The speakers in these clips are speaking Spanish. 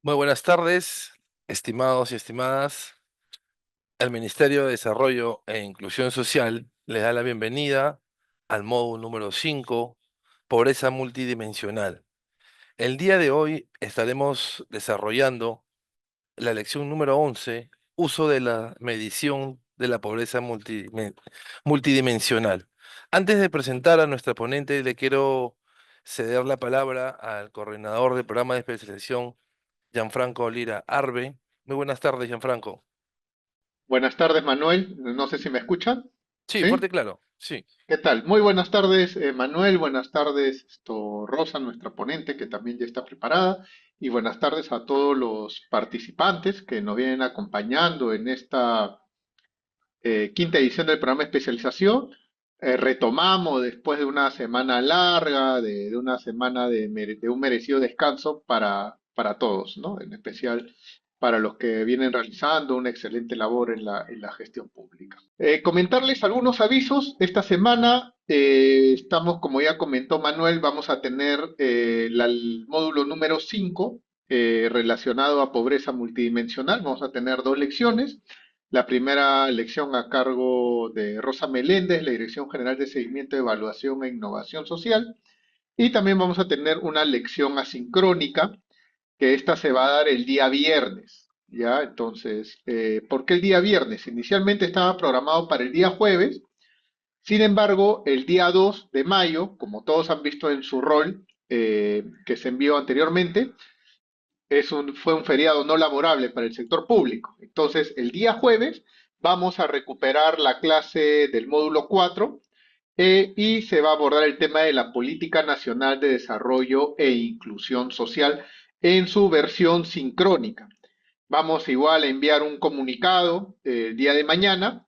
Muy buenas tardes, estimados y estimadas. El Ministerio de Desarrollo e Inclusión Social les da la bienvenida al módulo número 5, Pobreza Multidimensional. El día de hoy estaremos desarrollando la lección número 11, Uso de la medición de la pobreza multidimensional. Antes de presentar a nuestra ponente, le quiero ceder la palabra al coordinador del programa de especialización, Gianfranco Lira Arbe. Muy buenas tardes, Gianfranco. Buenas tardes, Manuel. No sé si me escuchan. Sí, fuerte ¿Sí? y claro. Sí. ¿Qué tal? Muy buenas tardes, Manuel. Buenas tardes, Rosa, nuestra ponente, que también ya está preparada. Y buenas tardes a todos los participantes que nos vienen acompañando en esta quinta edición del programa de especialización. Retomamos después de una semana larga, de una semana de un merecido descanso para todos, ¿no? En especial para los que vienen realizando una excelente labor en la gestión pública. Comentarles algunos avisos. Esta semana estamos, como ya comentó Manuel, vamos a tener el módulo número 5 relacionado a pobreza multidimensional. Vamos a tener dos lecciones. La primera lección a cargo de Rosa Meléndez, la Dirección General de Seguimiento, Evaluación e Innovación Social. Y también vamos a tener una lección asincrónica, que esta se va a dar el día viernes. ¿Ya? Entonces, ¿por qué el día viernes? Inicialmente estaba programado para el día jueves. Sin embargo, el día 2 de mayo, como todos han visto en su rol que se envió anteriormente, fue un feriado no laborable para el sector público. Entonces, el día jueves vamos a recuperar la clase del módulo 4 y se va a abordar el tema de la Política Nacional de Desarrollo e Inclusión Social en su versión sincrónica. Vamos igual a enviar un comunicado el día de mañana.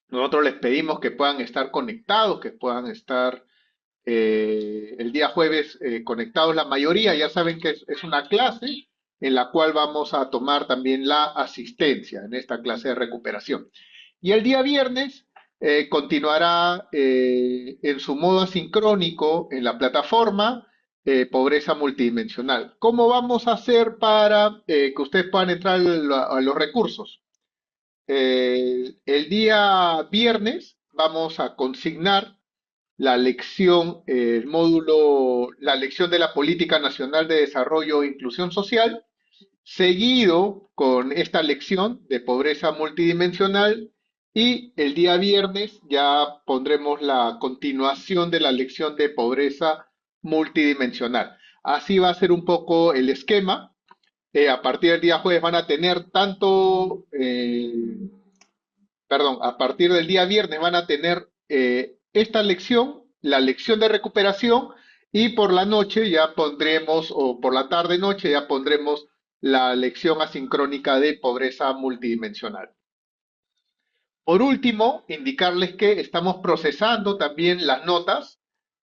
Nosotros les pedimos que puedan estar conectados, que puedan estar el día jueves conectados la mayoría. Ya saben que es una clase en la cual vamos a tomar también la asistencia en esta clase de recuperación. Y el día viernes continuará en su modo asincrónico en la plataforma Pobreza Multidimensional. ¿Cómo vamos a hacer para que ustedes puedan entrar a los recursos? El día viernes vamos a consignar la lección, el módulo, la lección de la Política Nacional de Desarrollo e Inclusión Social, seguido con esta lección de pobreza multidimensional, y el día viernes ya pondremos la continuación de la lección de pobreza multidimensional. Así va a ser un poco el esquema. A partir del día jueves van a tener a partir del día viernes van a tener esta lección, la lección de recuperación, y por la noche ya pondremos, o por la tarde-noche ya pondremos la lección asincrónica de pobreza multidimensional. Por último, indicarles que estamos procesando también las notas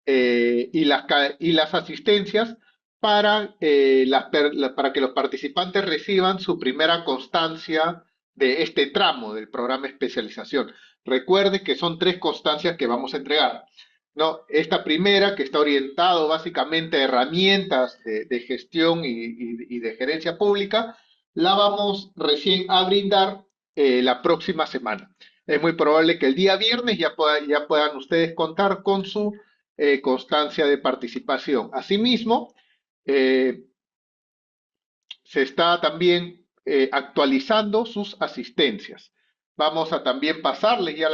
y las asistencias para que los participantes reciban su primera constancia de este tramo del programa de especialización. Recuerde que son tres constancias que vamos a entregar. ¿No? Esta primera, que está orientado básicamente a herramientas de gestión y de gerencia pública, la vamos recién a brindar la próxima semana. Es muy probable que el día viernes ya puedan ustedes contar con su constancia de participación. Asimismo, eh, se está también actualizando sus asistencias. Vamos a también pasarles ya en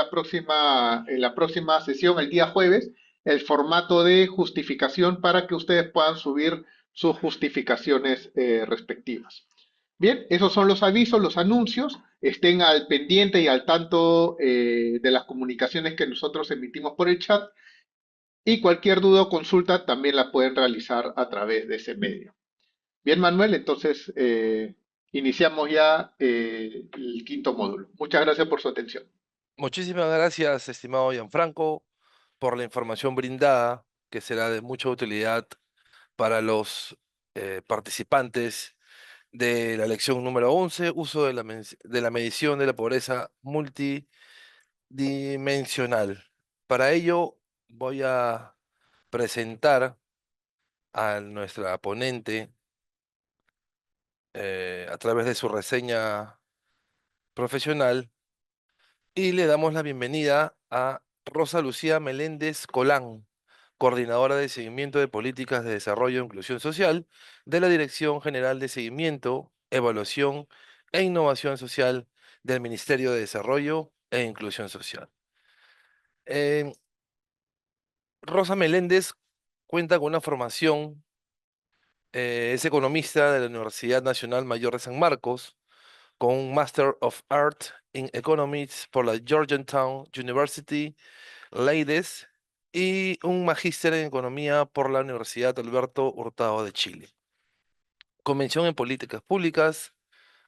la próxima sesión, el día jueves, el formato de justificación para que ustedes puedan subir sus justificaciones respectivas. Bien, esos son los avisos, los anuncios. Estén al pendiente y al tanto de las comunicaciones que nosotros emitimos por el chat, y cualquier duda o consulta también la pueden realizar a través de ese medio. Bien, Manuel, entonces iniciamos ya el quinto módulo. Muchas gracias por su atención. Muchísimas gracias, estimado Gianfranco, por la información brindada, que será de mucha utilidad para los participantes de la lección número 11, uso de de la medición de la pobreza multidimensional. Para ello, voy a presentar a nuestra ponente, a través de su reseña profesional y le damos la bienvenida a Rosa Lucía Meléndez Colán, coordinadora de seguimiento de políticas de desarrollo e inclusión social de la Dirección General de Seguimiento, Evaluación e Innovación Social del Ministerio de Desarrollo e Inclusión Social. Eh, Rosa Meléndez cuenta con una formación, es economista de la Universidad Nacional Mayor de San Marcos, con un Master of Art in Economics por la Georgetown University, Leyes, y un magíster en Economía por la Universidad Alberto Hurtado de Chile. Convención en Políticas Públicas.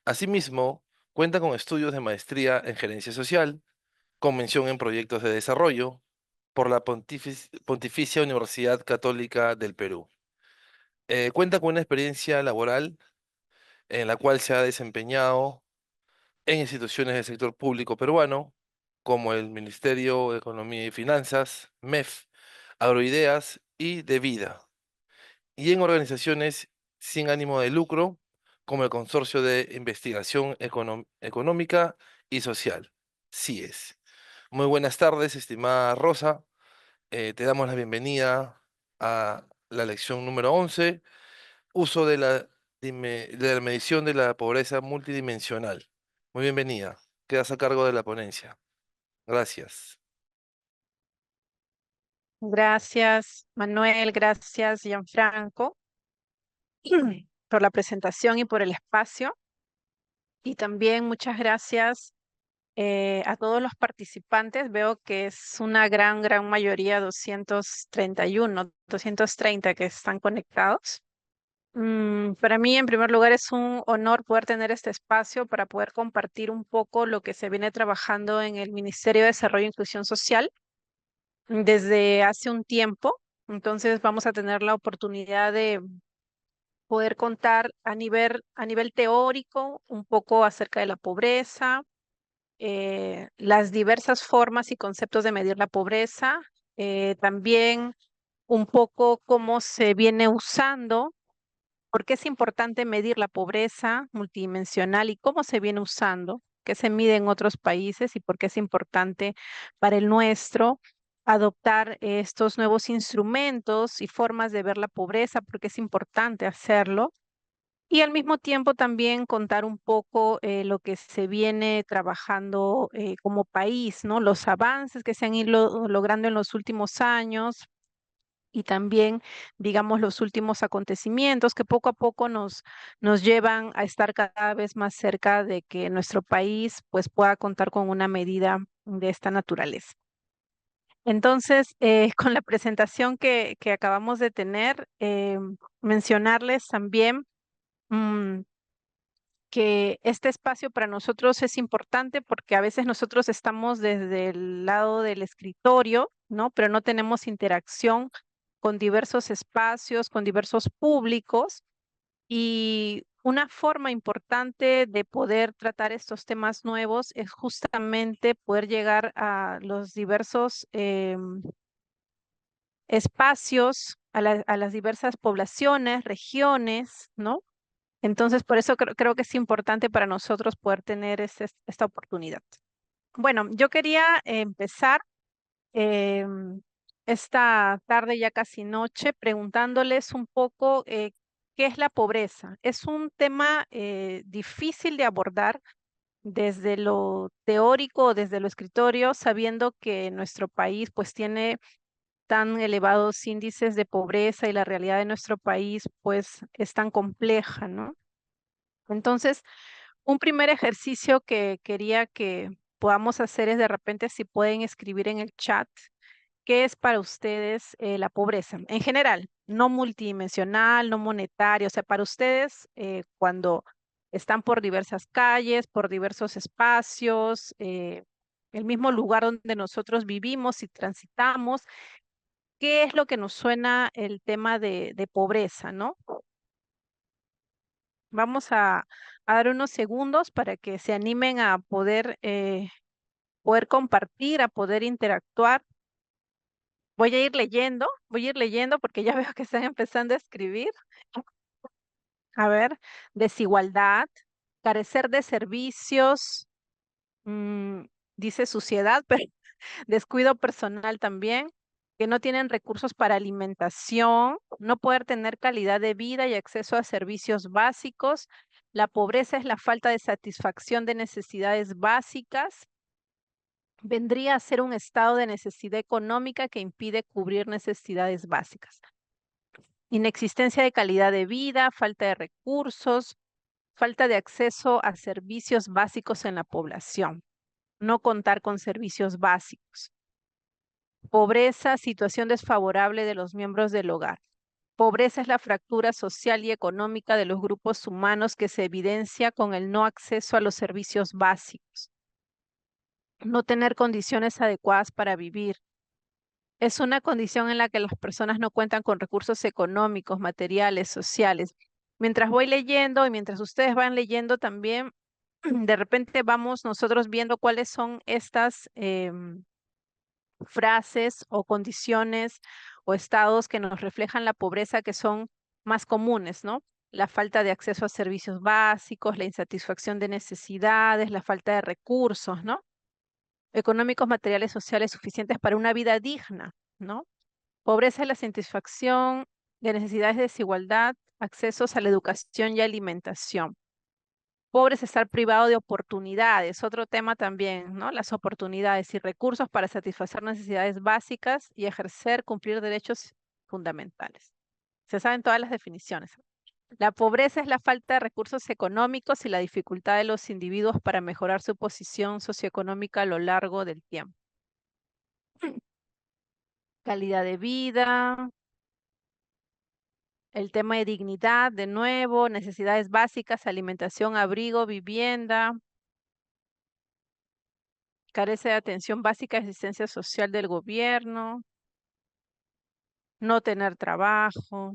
Asimismo, cuenta con estudios de maestría en Gerencia Social, Convención en Proyectos de Desarrollo por la Pontificia Universidad Católica del Perú. Cuenta con una experiencia laboral en la cual se ha desempeñado en instituciones del sector público peruano, como el Ministerio de Economía y Finanzas, MEF, Agroideas y De Vida, y en organizaciones sin ánimo de lucro, como el Consorcio de Investigación Económica y Social, CIES. Muy buenas tardes, estimada Rosa. Te damos la bienvenida a la lección número 11, uso de la medición de la pobreza multidimensional. Muy bienvenida. Quedas a cargo de la ponencia. Gracias. Gracias, Manuel, gracias, Gianfranco, por la presentación y por el espacio. Y también muchas gracias a todos los participantes. Veo que es una gran mayoría, 231, 230 que están conectados. Para mí, en primer lugar, es un honor poder tener este espacio para poder compartir un poco lo que se viene trabajando en el Ministerio de Desarrollo e Inclusión Social desde hace un tiempo. Entonces vamos a tener la oportunidad de poder contar a nivel teórico un poco acerca de la pobreza, las diversas formas y conceptos de medir la pobreza, también un poco cómo se viene usando, por qué es importante medir la pobreza multidimensional y cómo se viene usando, qué se mide en otros países y por qué es importante para el nuestro adoptar estos nuevos instrumentos y formas de ver la pobreza, porque es importante hacerlo. Y al mismo tiempo también contar un poco lo que se viene trabajando como país, ¿no? Los avances que se han ido logrando en los últimos años y también, digamos, los últimos acontecimientos que poco a poco nos llevan a estar cada vez más cerca de que nuestro país pues pueda contar con una medida de esta naturaleza. Entonces, con la presentación que acabamos de tener, mencionarles también mm, que este espacio para nosotros es importante porque a veces nosotros estamos desde el lado del escritorio, ¿no? Pero no tenemos interacción con diversos espacios, con diversos públicos. Y una forma importante de poder tratar estos temas nuevos es justamente poder llegar a los diversos espacios, a las diversas poblaciones, regiones, ¿no? Entonces, por eso creo que es importante para nosotros poder tener esta oportunidad. Bueno, yo quería empezar em, esta tarde, ya casi noche, preguntándoles un poco qué es la pobreza. Es un tema difícil de abordar desde lo teórico o desde lo escritorio, sabiendo que nuestro país pues tiene tan elevados índices de pobreza y la realidad de nuestro país pues es tan compleja, ¿no? Entonces, un primer ejercicio que quería que podamos hacer es de repente si pueden escribir en el chat qué es para ustedes la pobreza en general, no multidimensional, no monetario, o sea, para ustedes cuando están por diversas calles, por diversos espacios, el mismo lugar donde nosotros vivimos y transitamos, ¿qué es lo que nos suena el tema de pobreza, ¿no? Vamos a dar unos segundos para que se animen a poder compartir, a poder interactuar. Voy a ir leyendo porque ya veo que están empezando a escribir. A ver, desigualdad, carecer de servicios, dice suciedad, pero descuido personal también, que no tienen recursos para alimentación, no poder tener calidad de vida y acceso a servicios básicos. La pobreza es la falta de satisfacción de necesidades básicas. Vendría a ser un estado de necesidad económica que impide cubrir necesidades básicas. Inexistencia de calidad de vida, falta de recursos, falta de acceso a servicios básicos en la población, no contar con servicios básicos. Pobreza, situación desfavorable de los miembros del hogar. Pobreza es la fractura social y económica de los grupos humanos que se evidencia con el no acceso a los servicios básicos. No tener condiciones adecuadas para vivir. Es una condición en la que las personas no cuentan con recursos económicos, materiales, sociales. Mientras voy leyendo y mientras ustedes van leyendo también, de repente vamos nosotros viendo cuáles son estas frases o condiciones o estados que nos reflejan la pobreza que son más comunes, ¿no? La falta de acceso a servicios básicos, la insatisfacción de necesidades, la falta de recursos, ¿no? Económicos, materiales, sociales suficientes para una vida digna, ¿no? Pobreza es la satisfacción de necesidades de desigualdad, accesos a la educación y alimentación. Pobre es estar privado de oportunidades, otro tema también, ¿no? Las oportunidades y recursos para satisfacer necesidades básicas y ejercer, cumplir derechos fundamentales. Se saben todas las definiciones. La pobreza es la falta de recursos económicos y la dificultad de los individuos para mejorar su posición socioeconómica a lo largo del tiempo. Calidad de vida, el tema de dignidad, de nuevo, necesidades básicas, alimentación, abrigo, vivienda, carece de atención básica, asistencia social del gobierno, no tener trabajo,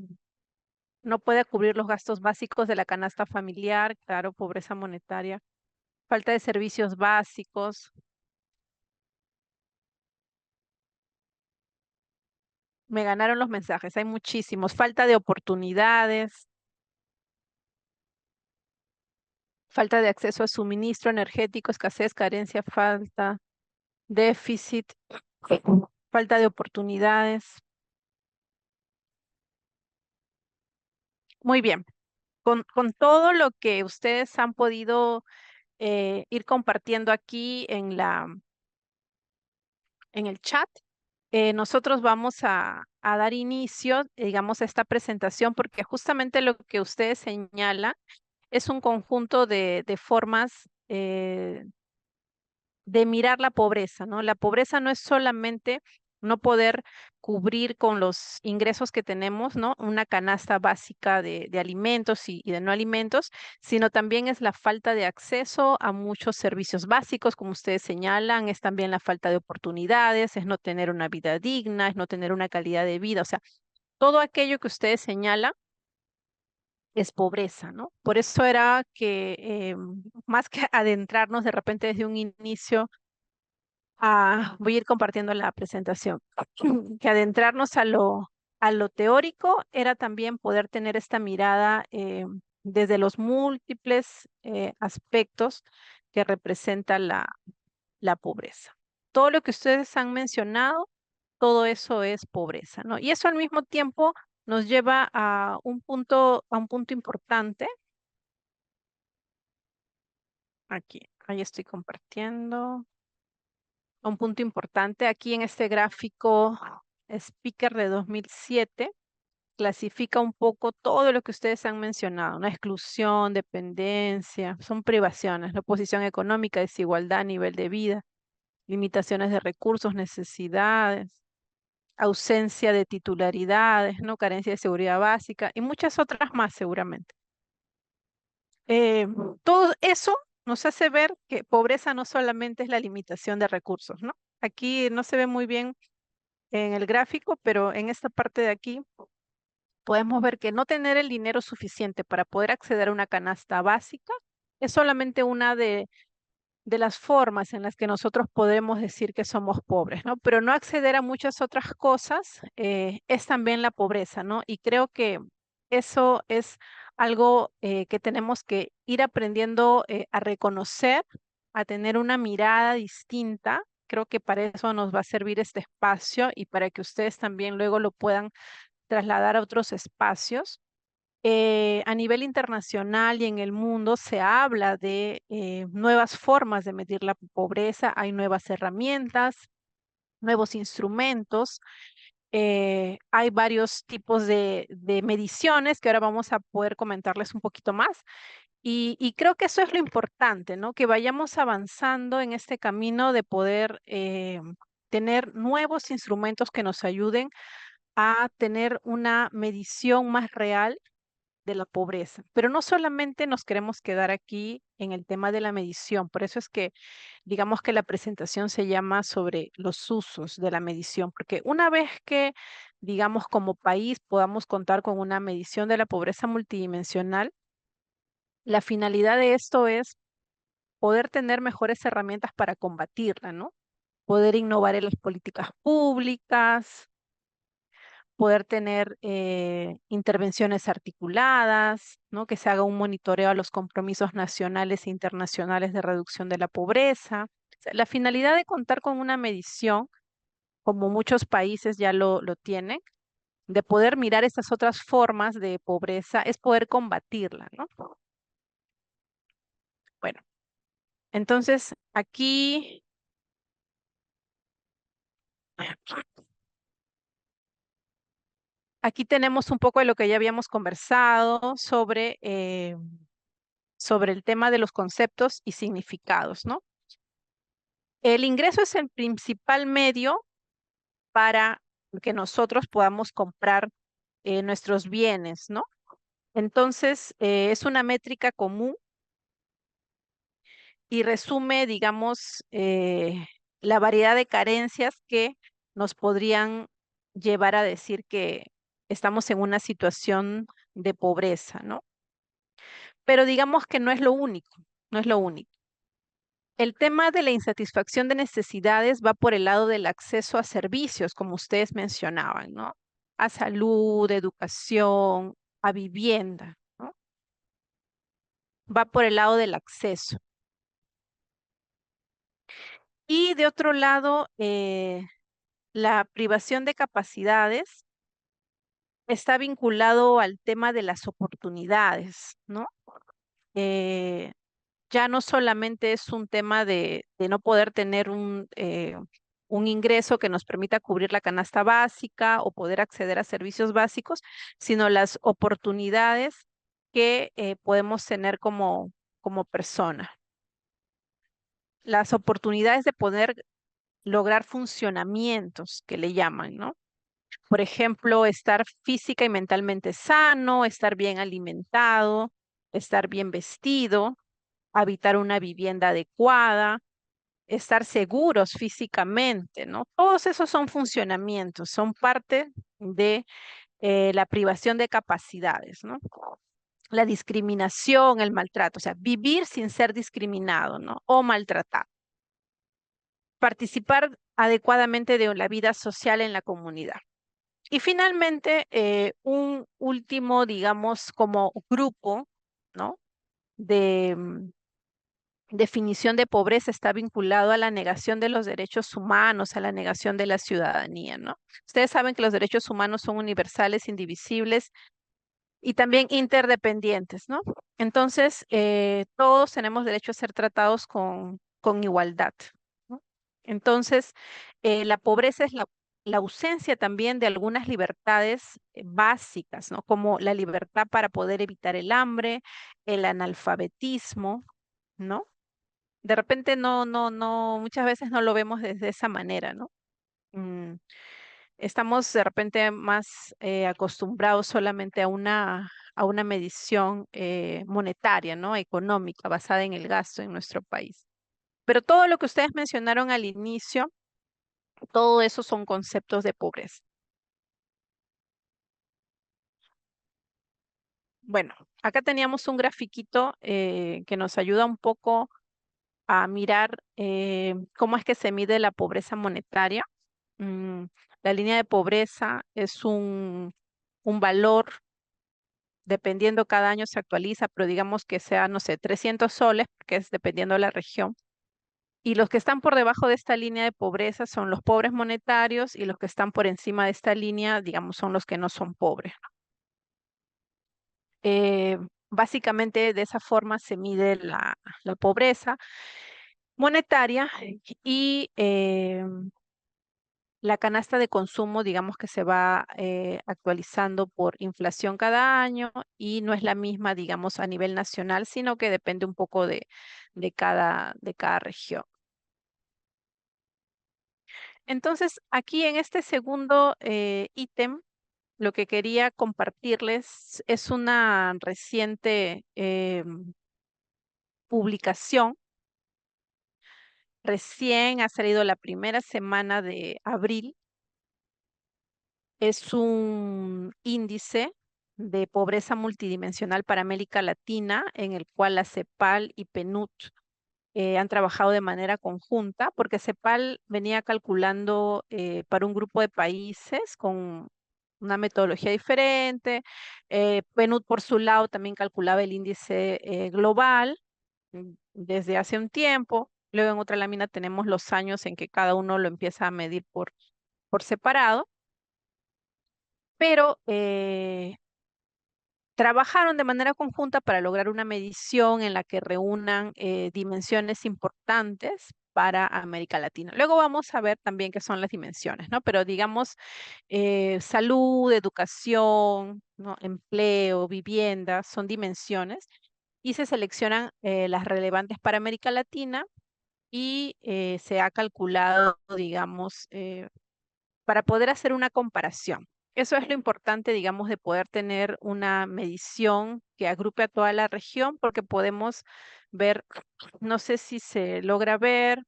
no puede cubrir los gastos básicos de la canasta familiar, claro, pobreza monetaria, falta de servicios básicos. Me ganaron los mensajes, hay muchísimos. Falta de oportunidades, falta de acceso a suministro energético, escasez, carencia, falta, déficit, falta de oportunidades. Muy bien. Con todo lo que ustedes han podido ir compartiendo aquí en el chat, nosotros vamos a dar inicio, digamos, a esta presentación porque justamente lo que ustedes señalan es un conjunto de formas de mirar la pobreza, ¿no? La pobreza no es solamente no poder cubrir con los ingresos que tenemos, ¿no? Una canasta básica de alimentos y de no alimentos, sino también es la falta de acceso a muchos servicios básicos, como ustedes señalan, es también la falta de oportunidades, es no tener una vida digna, es no tener una calidad de vida, o sea, todo aquello que ustedes señalan es pobreza, ¿no? Por eso era que más que adentrarnos de repente desde un inicio voy a ir compartiendo la presentación, que adentrarnos a lo teórico era también poder tener esta mirada desde los múltiples aspectos que representa la pobreza. Todo lo que ustedes han mencionado, todo eso es pobreza, ¿no? Y eso al mismo tiempo nos lleva a a un punto importante. Aquí, ahí estoy compartiendo. Un punto importante aquí en este gráfico Speaker de 2007 clasifica un poco todo lo que ustedes han mencionado, una exclusión, dependencia, son privaciones, la posición económica, desigualdad, nivel de vida, limitaciones de recursos, necesidades, ausencia de titularidades, no carencia de seguridad básica y muchas otras más seguramente. Eh, Todo eso nos hace ver que pobreza no solamente es la limitación de recursos, ¿no? Aquí no se ve muy bien en el gráfico, pero en esta parte de aquí podemos ver que no tener el dinero suficiente para poder acceder a una canasta básica es solamente una de las formas en las que nosotros podemos decir que somos pobres, ¿no? Pero no acceder a muchas otras cosas es también la pobreza, ¿no? Y creo que eso es algo que tenemos que ir aprendiendo a reconocer, a tener una mirada distinta. Creo que para eso nos va a servir este espacio y para que ustedes también luego lo puedan trasladar a otros espacios. A nivel internacional y en el mundo se habla de nuevas formas de medir la pobreza, hay nuevas herramientas, nuevos instrumentos, hay varios tipos de mediciones que ahora vamos a poder comentarles un poquito más. Y creo que eso es lo importante, ¿no? Que vayamos avanzando en este camino de poder tener nuevos instrumentos que nos ayuden a tener una medición más real de la pobreza. Pero no solamente nos queremos quedar aquí en el tema de la medición, por eso es que digamos que la presentación se llama sobre los usos de la medición, porque una vez que, digamos, como país podamos contar con una medición de la pobreza multidimensional, la finalidad de esto es poder tener mejores herramientas para combatirla, ¿no? Poder innovar en las políticas públicas, poder tener intervenciones articuladas, ¿no? Que se haga un monitoreo a los compromisos nacionales e internacionales de reducción de la pobreza. O sea, la finalidad de contar con una medición, como muchos países ya lo tienen, de poder mirar estas otras formas de pobreza, es poder combatirla, ¿no? Bueno, entonces aquí aquí tenemos un poco de lo que ya habíamos conversado sobre el tema de los conceptos y significados, ¿no? El ingreso es el principal medio para que nosotros podamos comprar nuestros bienes, ¿no? Entonces, es una métrica común y resume, digamos, la variedad de carencias que nos podrían llevar a decir que estamos en una situación de pobreza, ¿no? Pero digamos que no es lo único, no es lo único. El tema de la insatisfacción de necesidades va por el lado del acceso a servicios, como ustedes mencionaban, ¿no? A salud, educación, a vivienda, ¿no? Va por el lado del acceso. Y de otro lado, la privación de capacidades está vinculado al tema de las oportunidades, ¿no? Eh, ya no solamente es un tema de no poder tener un ingreso que nos permita cubrir la canasta básica o poder acceder a servicios básicos, sino las oportunidades que podemos tener como persona. Las oportunidades de poder lograr funcionamientos que le llaman, ¿no? Por ejemplo, estar física y mentalmente sano, estar bien alimentado, estar bien vestido, habitar una vivienda adecuada, estar seguros físicamente, ¿no? Todos esos son funcionamientos, son parte de la privación de capacidades, ¿no? La discriminación, el maltrato, o sea, vivir sin ser discriminado, ¿no? O maltratado. Participar adecuadamente de la vida social en la comunidad. Y finalmente, un último, digamos, como grupo, ¿no? De definición de pobreza está vinculado a la negación de los derechos humanos, a la negación de la ciudadanía, ¿no? Ustedes saben que los derechos humanos son universales, indivisibles y también interdependientes, ¿no? Entonces, todos tenemos derecho a ser tratados con igualdad, ¿no? Entonces, la pobreza es la ausencia también de algunas libertades básicas, ¿no? Como la libertad para poder evitar el hambre, el analfabetismo, ¿no? De repente no, muchas veces no lo vemos desde esa manera, ¿no? Mm, estamos de repente más acostumbrados solamente a una medición monetaria, ¿no? Económica, basada en el gasto en nuestro país. Pero todo lo que ustedes mencionaron al inicio, todo eso son conceptos de pobreza. Bueno, acá teníamos un grafiquito que nos ayuda un poco a mirar cómo es que se mide la pobreza monetaria. Mm, la línea de pobreza es un valor dependiendo cada año se actualiza, pero digamos que sea, no sé, 300 soles, que es dependiendo de la región. Y los que están por debajo de esta línea de pobreza son los pobres monetarios y los que están por encima de esta línea, digamos, son los que no son pobres. Eh, Básicamente de esa forma se mide la pobreza monetaria y la canasta de consumo, digamos que se va actualizando por inflación cada año y no es la misma, digamos, a nivel nacional, sino que depende un poco de cada región. Entonces, aquí en este segundo ítem, lo que quería compartirles es una reciente publicación. Recién ha salido la primera semana de abril. Es un índice de pobreza multidimensional para América Latina, en el cual la CEPAL y PNUD han trabajado de manera conjunta, porque CEPAL venía calculando para un grupo de países con una metodología diferente. PNUD, por su lado, también calculaba el índice global desde hace un tiempo. Luego en otra lámina tenemos los años en que cada uno lo empieza a medir por separado, pero trabajaron de manera conjunta para lograr una medición en la que reúnan dimensiones importantes para América Latina. Luego vamos a ver también qué son las dimensiones, ¿no? Pero digamos, salud, educación, ¿no? Empleo, vivienda, son dimensiones y se seleccionan las relevantes para América Latina y se ha calculado, digamos, para poder hacer una comparación. Eso es lo importante, digamos, de poder tener una medición que agrupe a toda la región, porque podemos ver, no sé si se logra ver,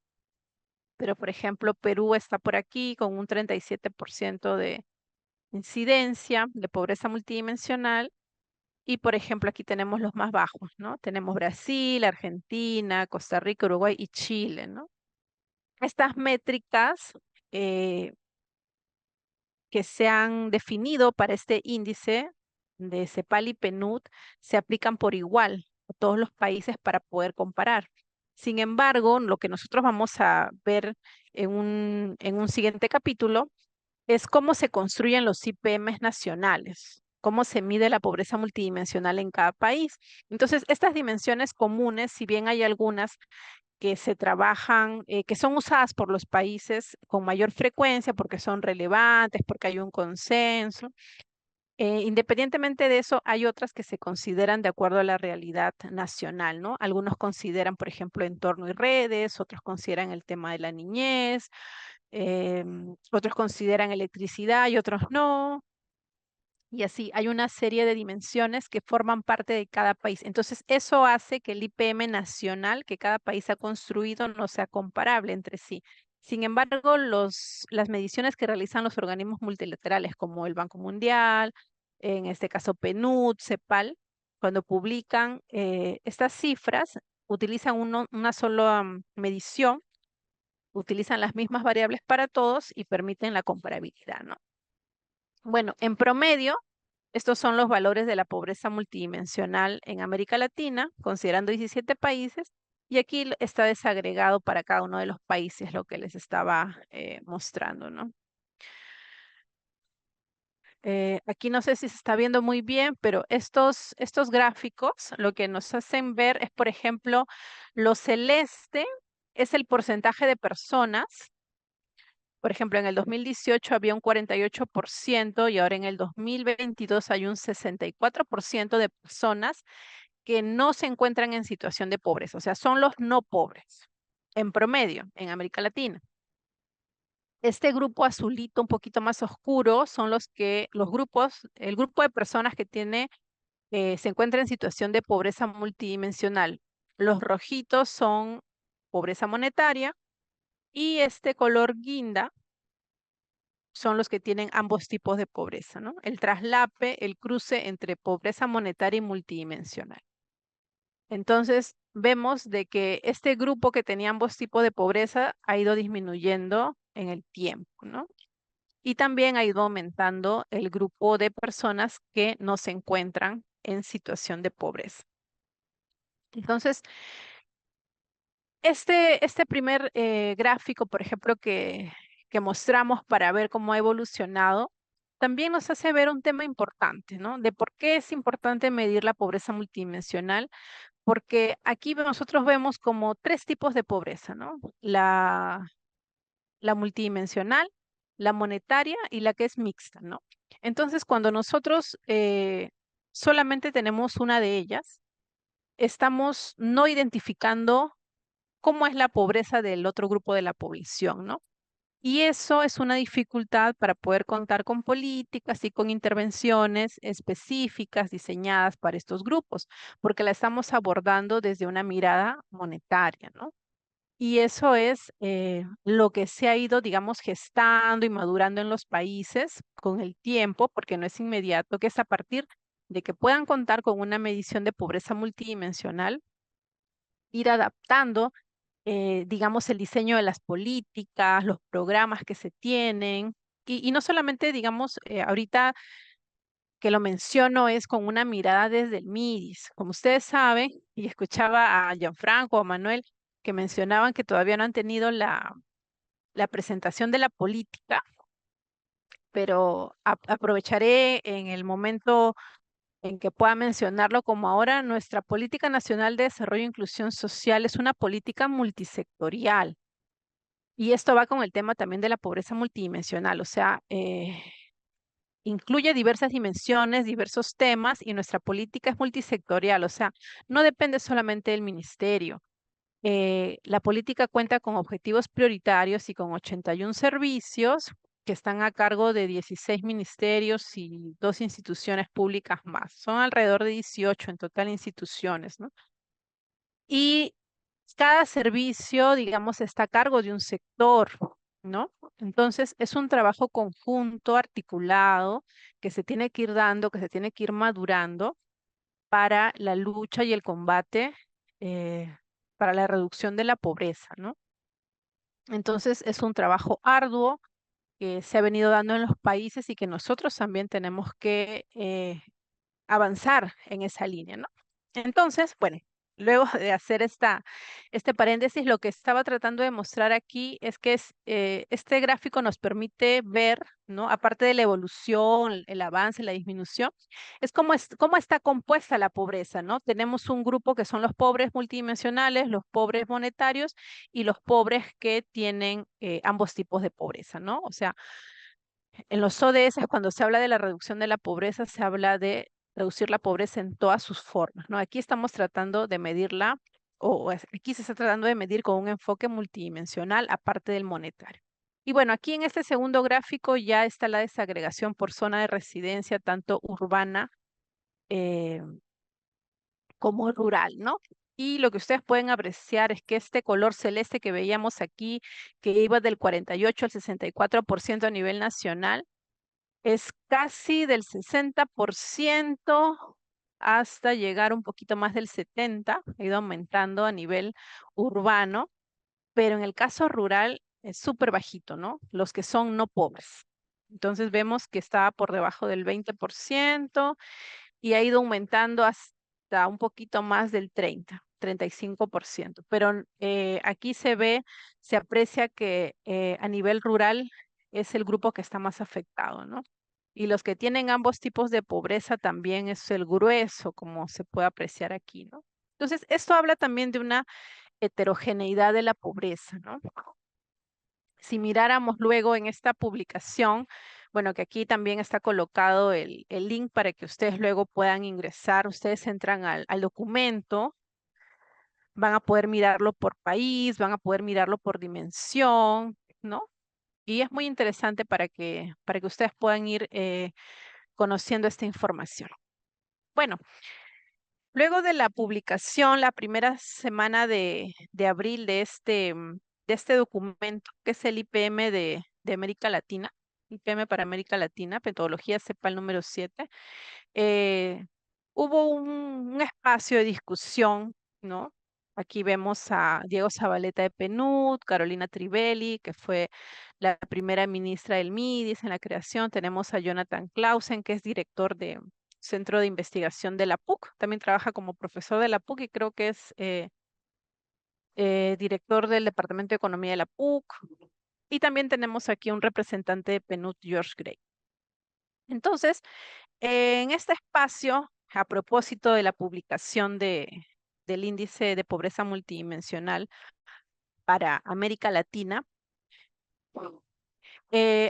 pero por ejemplo, Perú está por aquí con un 37% de incidencia de pobreza multidimensional. Y por ejemplo, aquí tenemos los más bajos, ¿no? Tenemos Brasil, Argentina, Costa Rica, Uruguay y Chile, ¿no? Estas métricas eh, que se han definido para este índice de CEPAL y PNUD se aplican por igual a todos los países para poder comparar. Sin embargo, lo que nosotros vamos a ver en un siguiente capítulo es cómo se construyen los IPMs nacionales, cómo se mide la pobreza multidimensional en cada país. Entonces, estas dimensiones comunes, si bien hay algunas que se trabajan, que son usadas por los países con mayor frecuencia porque son relevantes, porque hay un consenso. Independientemente de eso, hay otras que se consideran de acuerdo a la realidad nacional, ¿no? Algunos consideran, por ejemplo, entorno y redes, otros consideran el tema de la niñez, otros consideran electricidad y otros no. Y así, hay una serie de dimensiones que forman parte de cada país. Entonces, eso hace que el IPM nacional que cada país ha construido no sea comparable entre sí. Sin embargo, las mediciones que realizan los organismos multilaterales como el Banco Mundial, en este caso PNUD, CEPAL, cuando publican estas cifras, utilizan una sola medición, utilizan las mismas variables para todos y permiten la comparabilidad, ¿no? Bueno, en promedio, estos son los valores de la pobreza multidimensional en América Latina, considerando 17 países, y aquí está desagregado para cada uno de los países lo que les estaba mostrando, ¿no? Aquí no sé si se está viendo muy bien, pero estos gráficos lo que nos hacen ver es, por ejemplo, lo celeste es el porcentaje de personas. Por ejemplo, en el 2018 había un 48% y ahora en el 2022 hay un 64% de personas que no se encuentran en situación de pobreza, o sea, son los no pobres en promedio en América Latina. Este grupo azulito un poquito más oscuro son el grupo de personas que se encuentra en situación de pobreza multidimensional. Los rojitos son pobreza monetaria y este color guinda son los que tienen ambos tipos de pobreza, ¿no? El traslape, el cruce entre pobreza monetaria y multidimensional. Entonces, vemos de que este grupo que tenía ambos tipos de pobreza ha ido disminuyendo en el tiempo, ¿no? Y también ha ido aumentando el grupo de personas que no se encuentran en situación de pobreza. Entonces, este primer gráfico, por ejemplo, que mostramos para ver cómo ha evolucionado, también nos hace ver un tema importante, ¿no? De por qué es importante medir la pobreza multidimensional, porque aquí nosotros vemos como tres tipos de pobreza, ¿no? La multidimensional, la monetaria y la que es mixta, ¿no? Entonces, cuando nosotros solamente tenemos una de ellas, estamos no identificando cómo es la pobreza del otro grupo de la población, ¿no? Y eso es una dificultad para poder contar con políticas y con intervenciones específicas diseñadas para estos grupos, porque la estamos abordando desde una mirada monetaria, ¿no? Y eso es lo que se ha ido, digamos, gestando y madurando en los países con el tiempo, porque no es inmediato, que es a partir de que puedan contar con una medición de pobreza multidimensional, ir adaptando, digamos, el diseño de las políticas, los programas que se tienen, y no solamente, digamos, ahorita que lo menciono es con una mirada desde el MIDIS. Como ustedes saben, y escuchaba a Gianfranco, a Manuel, que mencionaban que todavía no han tenido la presentación de la política, pero aprovecharé en el momento en que pueda mencionarlo como ahora, nuestra política nacional de desarrollo e inclusión social es una política multisectorial. Y esto va con el tema también de la pobreza multidimensional, o sea, incluye diversas dimensiones, diversos temas y nuestra política es multisectorial, o sea, no depende solamente del ministerio. La política cuenta con objetivos prioritarios y con 81 servicios que están a cargo de 16 ministerios y 2 instituciones públicas más. Son alrededor de 18 en total instituciones, ¿no? Y cada servicio, digamos, está a cargo de un sector, ¿no? Entonces, es un trabajo conjunto, articulado, que se tiene que ir dando, que se tiene que ir madurando para la lucha y el combate, para la reducción de la pobreza, ¿no? Entonces, es un trabajo arduo que se ha venido dando en los países y que nosotros también tenemos que avanzar en esa línea, ¿no? Entonces, bueno, luego de hacer este paréntesis, lo que estaba tratando de mostrar aquí es que este gráfico nos permite ver, ¿no? Aparte de la evolución, el avance, la disminución, cómo está compuesta la pobreza, ¿no? Tenemos un grupo que son los pobres multidimensionales, los pobres monetarios y los pobres que tienen ambos tipos de pobreza, ¿no? O sea, en los ODS, cuando se habla de la reducción de la pobreza, se habla de reducir la pobreza en todas sus formas, ¿no? Aquí estamos tratando de medirla, aquí se está tratando de medir con un enfoque multidimensional, aparte del monetario. Y bueno, aquí en este segundo gráfico ya está la desagregación por zona de residencia, tanto urbana eh, como rural, ¿no? Y lo que ustedes pueden apreciar es que este color celeste que veíamos aquí, que iba del 48 al 64% a nivel nacional, es casi del 60% hasta llegar un poquito más del 70%, ha ido aumentando a nivel urbano, pero en el caso rural es súper bajito, ¿no? Los que son no pobres. Entonces vemos que está por debajo del 20% y ha ido aumentando hasta un poquito más del 35%. Pero aquí se aprecia que a nivel rural es el grupo que está más afectado, ¿no? Y los que tienen ambos tipos de pobreza también es el grueso, como se puede apreciar aquí, ¿no? Entonces, esto habla también de una heterogeneidad de la pobreza, ¿no? Si miráramos luego en esta publicación, bueno, que aquí también está colocado el link para que ustedes luego puedan ingresar, ustedes entran al documento, van a poder mirarlo por país, van a poder mirarlo por dimensión, ¿no? Y es muy interesante para que ustedes puedan ir conociendo esta información. Bueno, luego de la publicación, la primera semana de abril de este documento, que es el IPM de América Latina, IPM para América Latina, Metodología CEPAL número 7, eh, hubo un espacio de discusión, ¿no? Aquí vemos a Diego Zabaleta de PNUD, Carolina Trivelli, que fue la primera ministra del MIDIS en la creación. Tenemos a Jonathan Clausen, que es director centro de investigación de la PUC. También trabaja como profesor de la PUC y creo que es director del Departamento de Economía de la PUC. Y también tenemos aquí un representante de PNUD, George Gray. Entonces, en este espacio, a propósito de la publicación del índice de pobreza multidimensional para América Latina,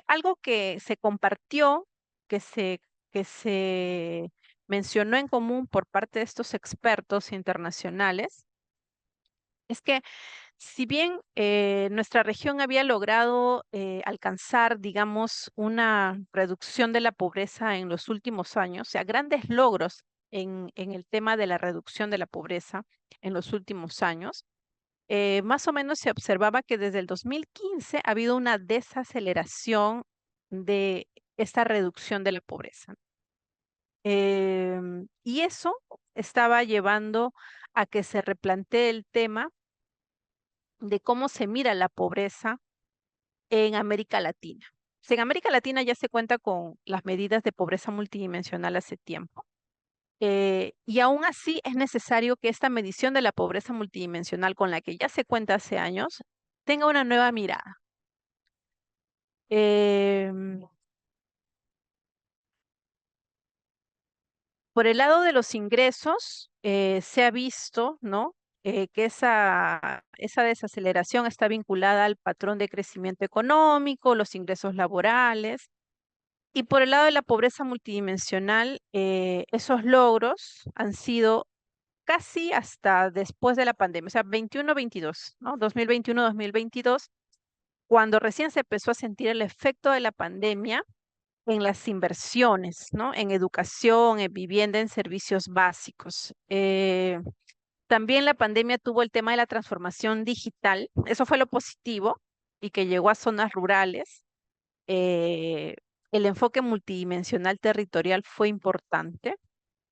algo que se compartió, que se, que se mencionó en común por parte de estos expertos internacionales, es que si bien nuestra región había logrado alcanzar, digamos, una reducción de la pobreza en los últimos años, o sea, grandes logros en el tema de la reducción de la pobreza en los últimos años, más o menos se observaba que desde el 2015 ha habido una desaceleración de esta reducción de la pobreza. Y eso estaba llevando a que se replantee el tema de cómo se mira la pobreza en América Latina. O sea, en América Latina ya se cuenta con las medidas de pobreza multidimensional hace tiempo. Y aún así es necesario que esta medición de la pobreza multidimensional con la que ya se cuenta hace años tenga una nueva mirada. Em, por el lado de los ingresos, se ha visto, ¿no? Que esa desaceleración está vinculada al patrón de crecimiento económico, los ingresos laborales. Y por el lado de la pobreza multidimensional, esos logros han sido casi hasta después de la pandemia, o sea, 21-22, ¿no? 2021-2022, cuando recién se empezó a sentir el efecto de la pandemia en las inversiones, ¿no? En educación, en vivienda, en servicios básicos. También la pandemia tuvo el tema de la transformación digital, eso fue lo positivo y que llegó a zonas rurales. eh, el enfoque multidimensional territorial fue importante,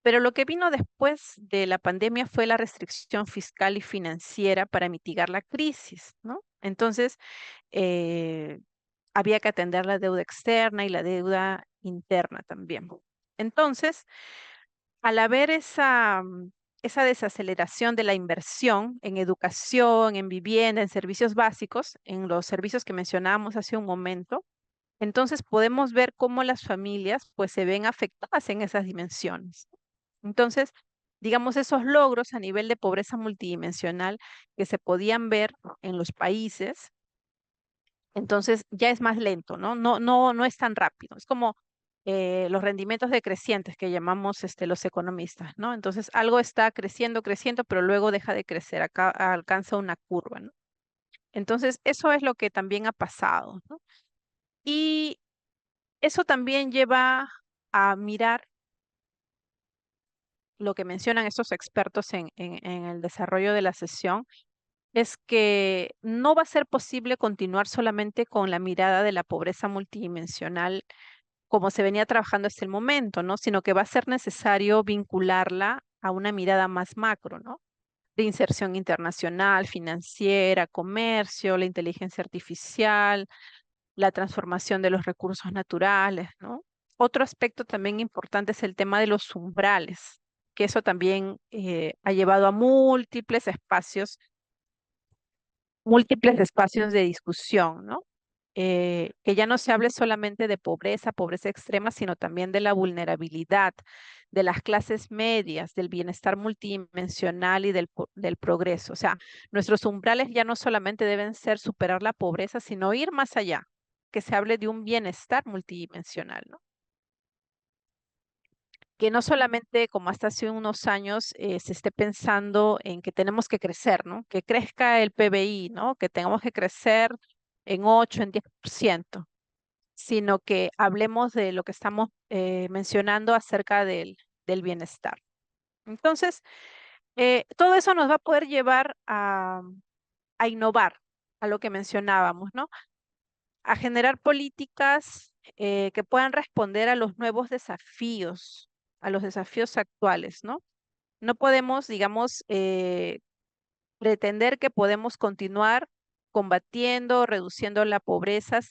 pero lo que vino después de la pandemia fue la restricción fiscal y financiera para mitigar la crisis, ¿no? Entonces, eh, había que atender la deuda externa y la deuda interna también. Entonces, al haber esa desaceleración de la inversión en educación, en vivienda, en servicios básicos, en los servicios que mencionábamos hace un momento, entonces podemos ver cómo las familias pues se ven afectadas en esas dimensiones. Entonces, digamos, esos logros a nivel de pobreza multidimensional que se podían ver en los países, entonces ya es más lento, ¿no? No es tan rápido. Es como los rendimientos decrecientes que llamamos los economistas, ¿no? Entonces, algo está creciendo, creciendo, pero luego deja de crecer, acá alcanza una curva, ¿no? Entonces, eso es lo que también ha pasado, ¿no? Y eso también lleva a mirar lo que mencionan estos expertos en el desarrollo de la sesión, es que no va a ser posible continuar solamente con la mirada de la pobreza multidimensional como se venía trabajando hasta el momento, ¿no? Sino que va a ser necesario vincularla a una mirada más macro, ¿no? De inserción internacional, financiera, comercio, la inteligencia artificial, la transformación de los recursos naturales, ¿no? Otro aspecto también importante es el tema de los umbrales, que eso también ha llevado a múltiples espacios de discusión, ¿no? Que ya no se hable solamente de pobreza, pobreza extrema, sino también de la vulnerabilidad, de las clases medias, del bienestar multidimensional y del progreso. O sea, nuestros umbrales ya no solamente deben ser superar la pobreza, sino ir más allá, que se hable de un bienestar multidimensional, ¿no? Que no solamente como hasta hace unos años se esté pensando en que tenemos que crecer, ¿no? Que crezca el PBI, ¿no? Que tengamos que crecer en 8, en 10%, sino que hablemos de lo que estamos mencionando acerca del bienestar. Entonces, todo eso nos va a poder llevar a innovar, a lo que mencionábamos, ¿no? A generar políticas que puedan responder a los nuevos desafíos, a los desafíos actuales, ¿no? No podemos, digamos, pretender que podemos continuar combatiendo, reduciendo la pobreza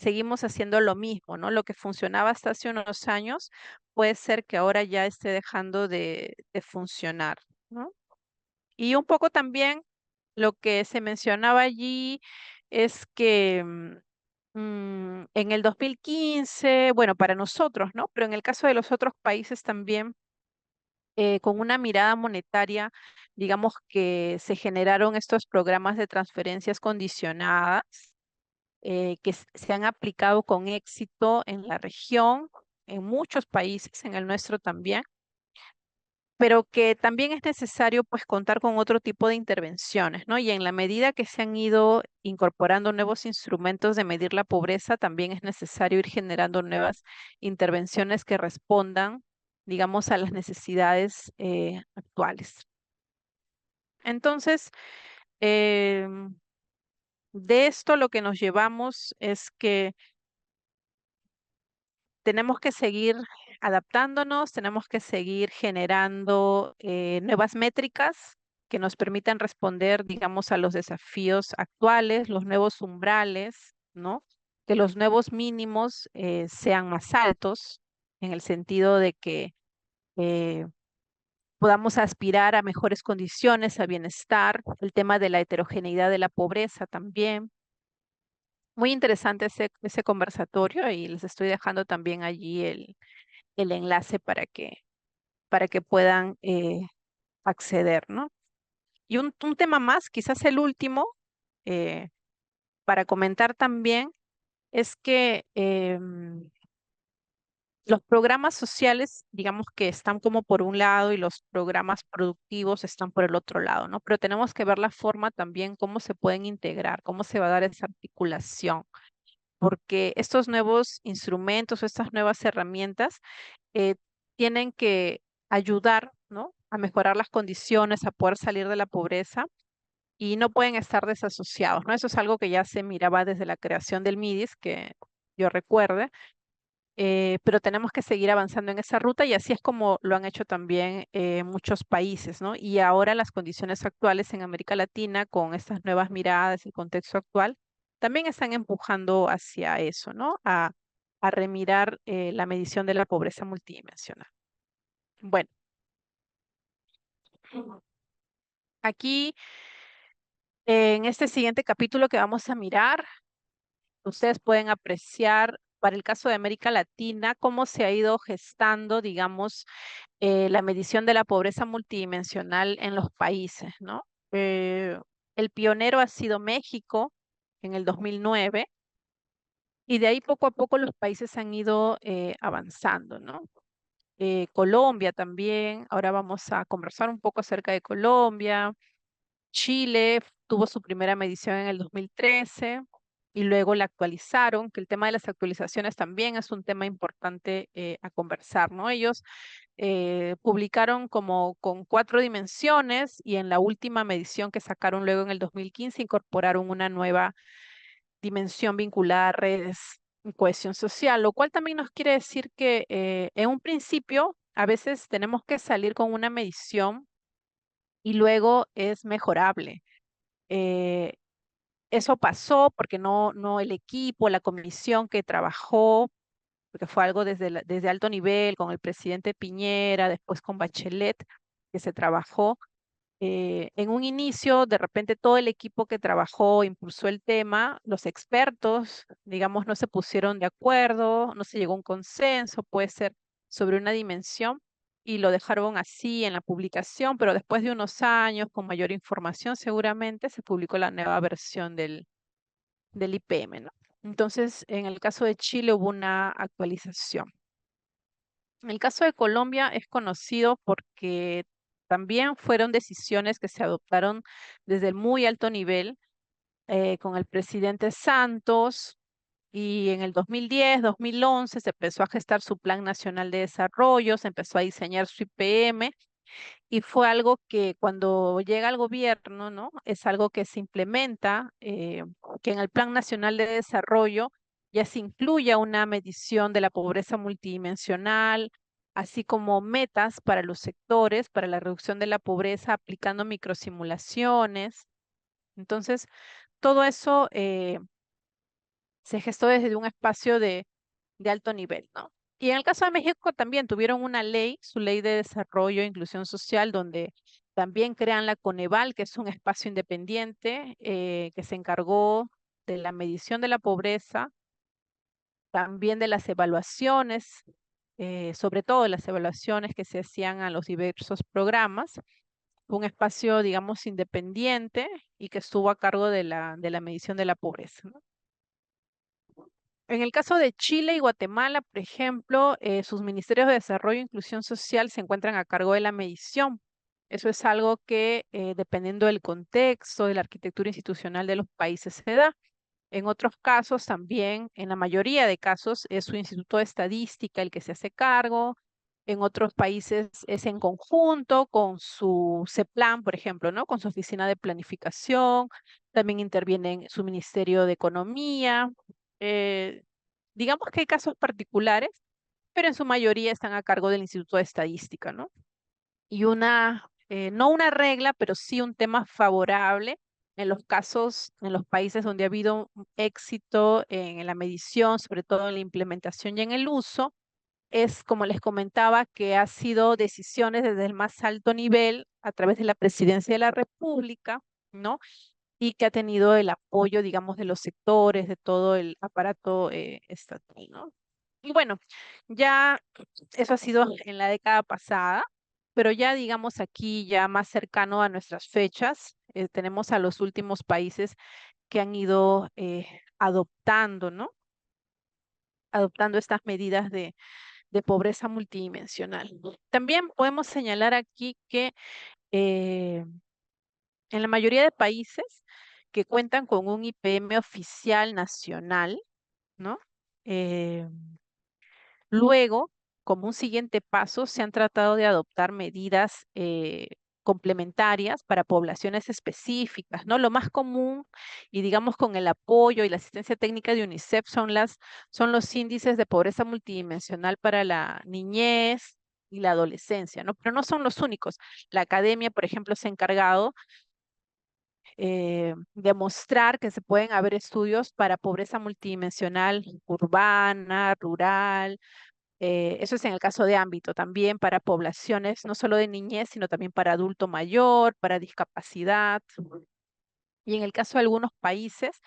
seguimos haciendo lo mismo, ¿no? Lo que funcionaba hasta hace unos años puede ser que ahora ya esté dejando de funcionar, ¿no? Y un poco también lo que se mencionaba allí es que en el 2015, bueno, para nosotros, ¿no? Pero en el caso de los otros países también, con una mirada monetaria, digamos que se generaron estos programas de transferencias condicionadas que se han aplicado con éxito en la región, en muchos países, en el nuestro también, pero que también es necesario pues contar con otro tipo de intervenciones, ¿no? Y en la medida que se han ido incorporando nuevos instrumentos de medir la pobreza, también es necesario ir generando nuevas intervenciones que respondan, digamos, a las necesidades actuales. Entonces, de esto lo que nos llevamos es que tenemos que seguir adaptándonos, tenemos que seguir generando nuevas métricas que nos permitan responder, digamos, a los desafíos actuales, los nuevos umbrales, ¿no? Que los nuevos mínimos sean más altos, en el sentido de que eh, podamos aspirar a mejores condiciones, a bienestar, el tema de la heterogeneidad de la pobreza también. Muy interesante ese conversatorio y les estoy dejando también allí el enlace para que puedan acceder, ¿no? Y un tema más, quizás el último, eh, para comentar también, es que los programas sociales, digamos que están como por un lado y los programas productivos están por el otro lado, ¿no? Pero tenemos que ver la forma también, cómo se pueden integrar, cómo se va a dar esa articulación, porque estos nuevos instrumentos, estas nuevas herramientas, eh, tienen que ayudar, ¿no? A mejorar las condiciones, a poder salir de la pobreza y no pueden estar desasociados, ¿no? Eso es algo que ya se miraba desde la creación del MIDIS, que yo recuerde, pero tenemos que seguir avanzando en esa ruta y así es como lo han hecho también muchos países, ¿no? Y ahora las condiciones actuales en América Latina, con estas nuevas miradas, el contexto actual, también están empujando hacia eso, ¿no? A remirar la medición de la pobreza multidimensional. Bueno, aquí en este siguiente capítulo que vamos a mirar, ustedes pueden apreciar para el caso de América Latina cómo se ha ido gestando, digamos, la medición de la pobreza multidimensional en los países, ¿no? El pionero ha sido México en el 2009 y de ahí poco a poco los países han ido avanzando, ¿no? Colombia también, ahora vamos a conversar un poco acerca de Colombia. Chile tuvo su primera medición en el 2013 y luego la actualizaron, que el tema de las actualizaciones también es un tema importante a conversar, ¿no? Ellos publicaron como con 4 dimensiones y en la última medición que sacaron luego en el 2015 incorporaron una nueva dimensión vinculada a redes y cohesión social, lo cual también nos quiere decir que en un principio a veces tenemos que salir con una medición y luego es mejorable. Eh, Eso pasó porque no el equipo, la comisión que trabajó, porque fue algo desde alto nivel, con el presidente Piñera, después con Bachelet, que se trabajó. En un inicio, de repente todo el equipo que trabajó, impulsó el tema, los expertos, digamos, no se pusieron de acuerdo, no se llegó a un consenso, puede ser sobre una dimensión, y lo dejaron así en la publicación, pero después de unos años, con mayor información, seguramente se publicó la nueva versión del IPM, ¿no? Entonces, en el caso de Chile hubo una actualización. El caso de Colombia es conocido porque también fueron decisiones que se adoptaron desde el muy alto nivel con el presidente Santos y en el 2010, 2011 se empezó a gestar su Plan Nacional de Desarrollo, se empezó a diseñar su IPM y fue algo que cuando llega al gobierno, ¿no? Es algo que se implementa, que en el Plan Nacional de Desarrollo ya se incluye una medición de la pobreza multidimensional, así como metas para los sectores, para la reducción de la pobreza, aplicando microsimulaciones. Entonces, todo eso se gestó desde un espacio de alto nivel, ¿no? Y en el caso de México también tuvieron una ley, su ley de desarrollo e inclusión social, donde también crean la Coneval, que es un espacio independiente que se encargó de la medición de la pobreza, también de las evaluaciones, sobre todo de las evaluaciones que se hacían a los diversos programas. Un espacio, digamos, independiente y que estuvo a cargo de la medición de la pobreza, ¿no? En el caso de Chile y Guatemala, por ejemplo, sus ministerios de Desarrollo e Inclusión Social se encuentran a cargo de la medición. Eso es algo que, dependiendo del contexto, de la arquitectura institucional de los países, se da. En otros casos también, en la mayoría de casos, es su Instituto de Estadística el que se hace cargo. En otros países es en conjunto con su CEPLAN, por ejemplo, ¿no? Con su oficina de planificación. También interviene su Ministerio de Economía. Eh, digamos que hay casos particulares, pero en su mayoría están a cargo del Instituto de Estadística, ¿no? Y no una regla, pero sí un tema favorable en los casos, en los países donde ha habido un éxito en la medición, sobre todo en la implementación y en el uso, es, como les comentaba, que ha sido decisiones desde el más alto nivel a través de la Presidencia de la República, ¿no? Y que ha tenido el apoyo, digamos, de los sectores, de todo el aparato estatal, ¿no? Y bueno, ya eso ha sido en la década pasada, pero ya digamos aquí, ya más cercano a nuestras fechas, tenemos a los últimos países que han ido adoptando, ¿no? Adoptando estas medidas de pobreza multidimensional. También podemos señalar aquí que eh, en la mayoría de países que cuentan con un IPM oficial nacional, ¿no? Eh, Luego, como un siguiente paso, se han tratado de adoptar medidas complementarias para poblaciones específicas, ¿no? Lo más común, y digamos con el apoyo y la asistencia técnica de UNICEF, son los índices de pobreza multidimensional para la niñez y la adolescencia, ¿no? Pero no son los únicos. La academia, por ejemplo, se ha encargado de mostrar que se pueden haber estudios para pobreza multidimensional urbana, rural. Eso es en el caso de ámbito, también para poblaciones no solo de niñez, sino también para adulto mayor, para discapacidad. Y en el caso de algunos países,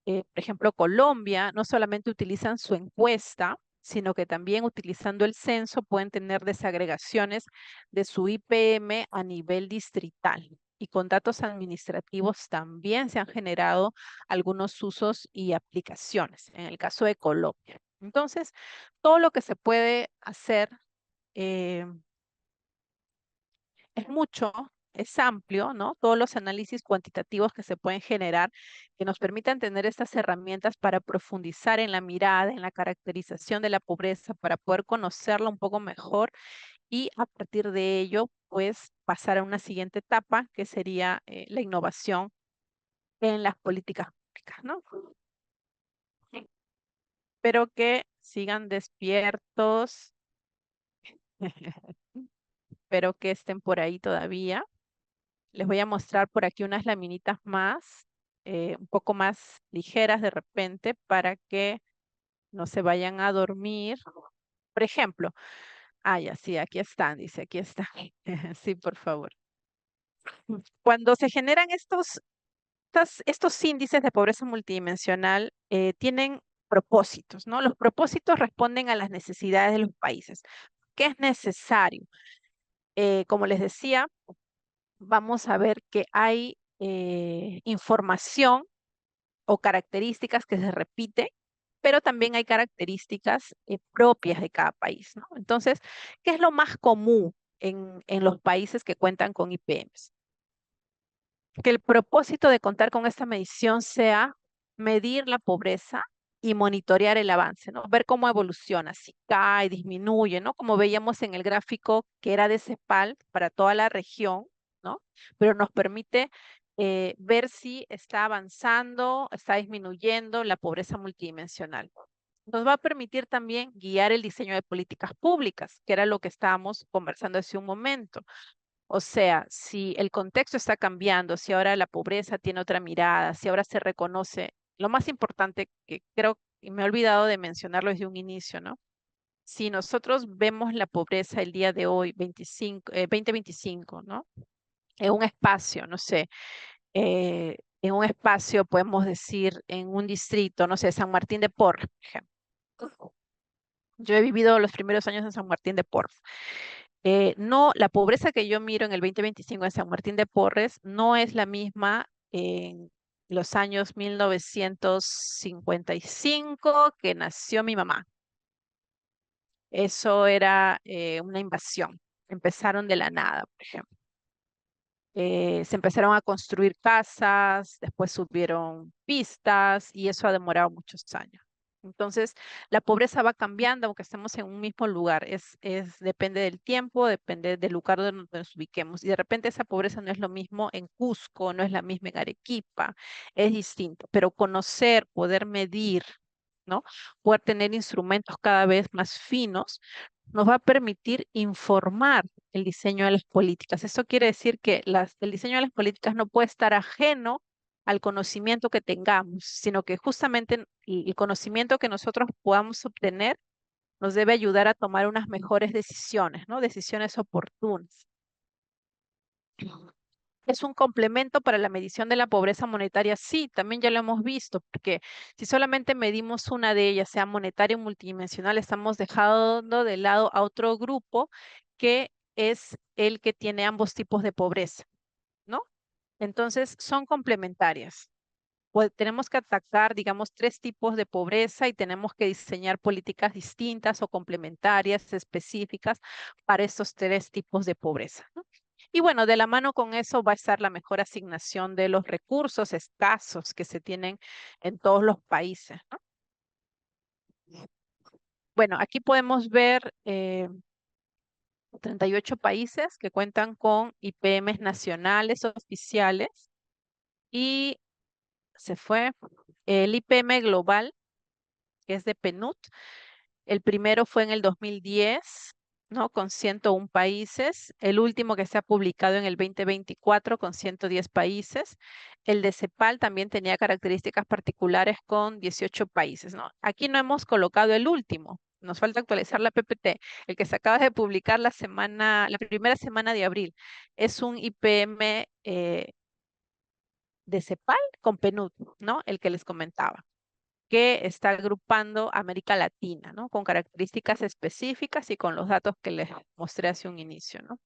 por ejemplo Colombia, no solamente utilizan su encuesta, sino que también utilizando el censo pueden tener desagregaciones de su IPM a nivel distrital. Y con datos administrativos también se han generado algunos usos y aplicaciones, en el caso de Colombia. Entonces, todo lo que se puede hacer eh, es mucho, es amplio, ¿no? Todos los análisis cuantitativos que se pueden generar, que nos permitan tener estas herramientas para profundizar en la mirada, en la caracterización de la pobreza, para poder conocerla un poco mejor y a partir de ello, pues pasar a una siguiente etapa, que sería la innovación en las políticas públicas, ¿no? Espero que sigan despiertos, espero que estén por ahí todavía. Les voy a mostrar por aquí unas laminitas más, un poco más ligeras de repente, para que no se vayan a dormir. Por ejemplo, ya sí, aquí están, dice, aquí están. Sí, por favor. Cuando se generan estos índices de pobreza multidimensional, tienen propósitos, ¿no? Los propósitos responden a las necesidades de los países. ¿Qué es necesario? Como les decía, vamos a ver que hay información o características que se repiten, pero también hay características propias de cada país, ¿no? Entonces, ¿qué es lo más común en los países que cuentan con IPMs? Que el propósito de contar con esta medición sea medir la pobreza y monitorear el avance, ¿no? Ver cómo evoluciona, si cae, disminuye, ¿no? Como veíamos en el gráfico que era de CEPAL para toda la región, ¿no? Pero nos permite ver si está avanzando, está disminuyendo la pobreza multidimensional. Nos va a permitir también guiar el diseño de políticas públicas, que era lo que estábamos conversando hace un momento. O sea, si el contexto está cambiando, si ahora la pobreza tiene otra mirada, si ahora se reconoce lo más importante que creo, y me he olvidado de mencionarlo desde un inicio, ¿no? Si nosotros vemos la pobreza el día de hoy, 2025, ¿no? En un espacio, no sé, en un espacio, podemos decir, en un distrito, no sé, San Martín de Porres, por ejemplo. Yo he vivido los primeros años en San Martín de Porres. No, la pobreza que yo miro en el 2025 en San Martín de Porres no es la misma en los años 1955 que nació mi mamá. Eso era una invasión. Empezaron de la nada, por ejemplo. Se empezaron a construir casas, después subieron pistas y eso ha demorado muchos años. Entonces, la pobreza va cambiando aunque estemos en un mismo lugar. Depende del tiempo, depende del lugar donde nos ubiquemos. Y de repente esa pobreza no es lo mismo en Cusco, no es la misma en Arequipa, es distinto. Pero conocer, poder medir, ¿no? Poder tener instrumentos cada vez más finos nos va a permitir informar el diseño de las políticas. Eso quiere decir que el diseño de las políticas no puede estar ajeno al conocimiento que tengamos, sino que justamente el conocimiento que nosotros podamos obtener nos debe ayudar a tomar unas mejores decisiones, ¿no? Decisiones oportunas. ¿Es un complemento para la medición de la pobreza monetaria? Sí, también ya lo hemos visto, porque si solamente medimos una de ellas, sea monetaria o multidimensional, estamos dejando de lado a otro grupo que es el que tiene ambos tipos de pobreza, ¿no? Entonces, son complementarias. Pues tenemos que atacar, digamos, tres tipos de pobreza y tenemos que diseñar políticas distintas o complementarias, específicas para estos tres tipos de pobreza, ¿no? Y bueno, de la mano con eso va a estar la mejor asignación de los recursos escasos que se tienen en todos los países, ¿no? Bueno, aquí podemos ver 38 países que cuentan con IPMs nacionales oficiales y se fue el IPM global, que es de PNUD. El primero fue en el 2010, ¿no? Con 101 países. El último que se ha publicado en el 2024 con 110 países. El de CEPAL también tenía características particulares con 18 países, ¿no? Aquí no hemos colocado el último. Nos falta actualizar la PPT. El que se acaba de publicar la primera semana de abril. Es un IPM de CEPAL con PNUD, ¿no? El que les comentaba, que está agrupando América Latina, ¿no? Con características específicas y con los datos que les mostré hace un inicio, ¿no?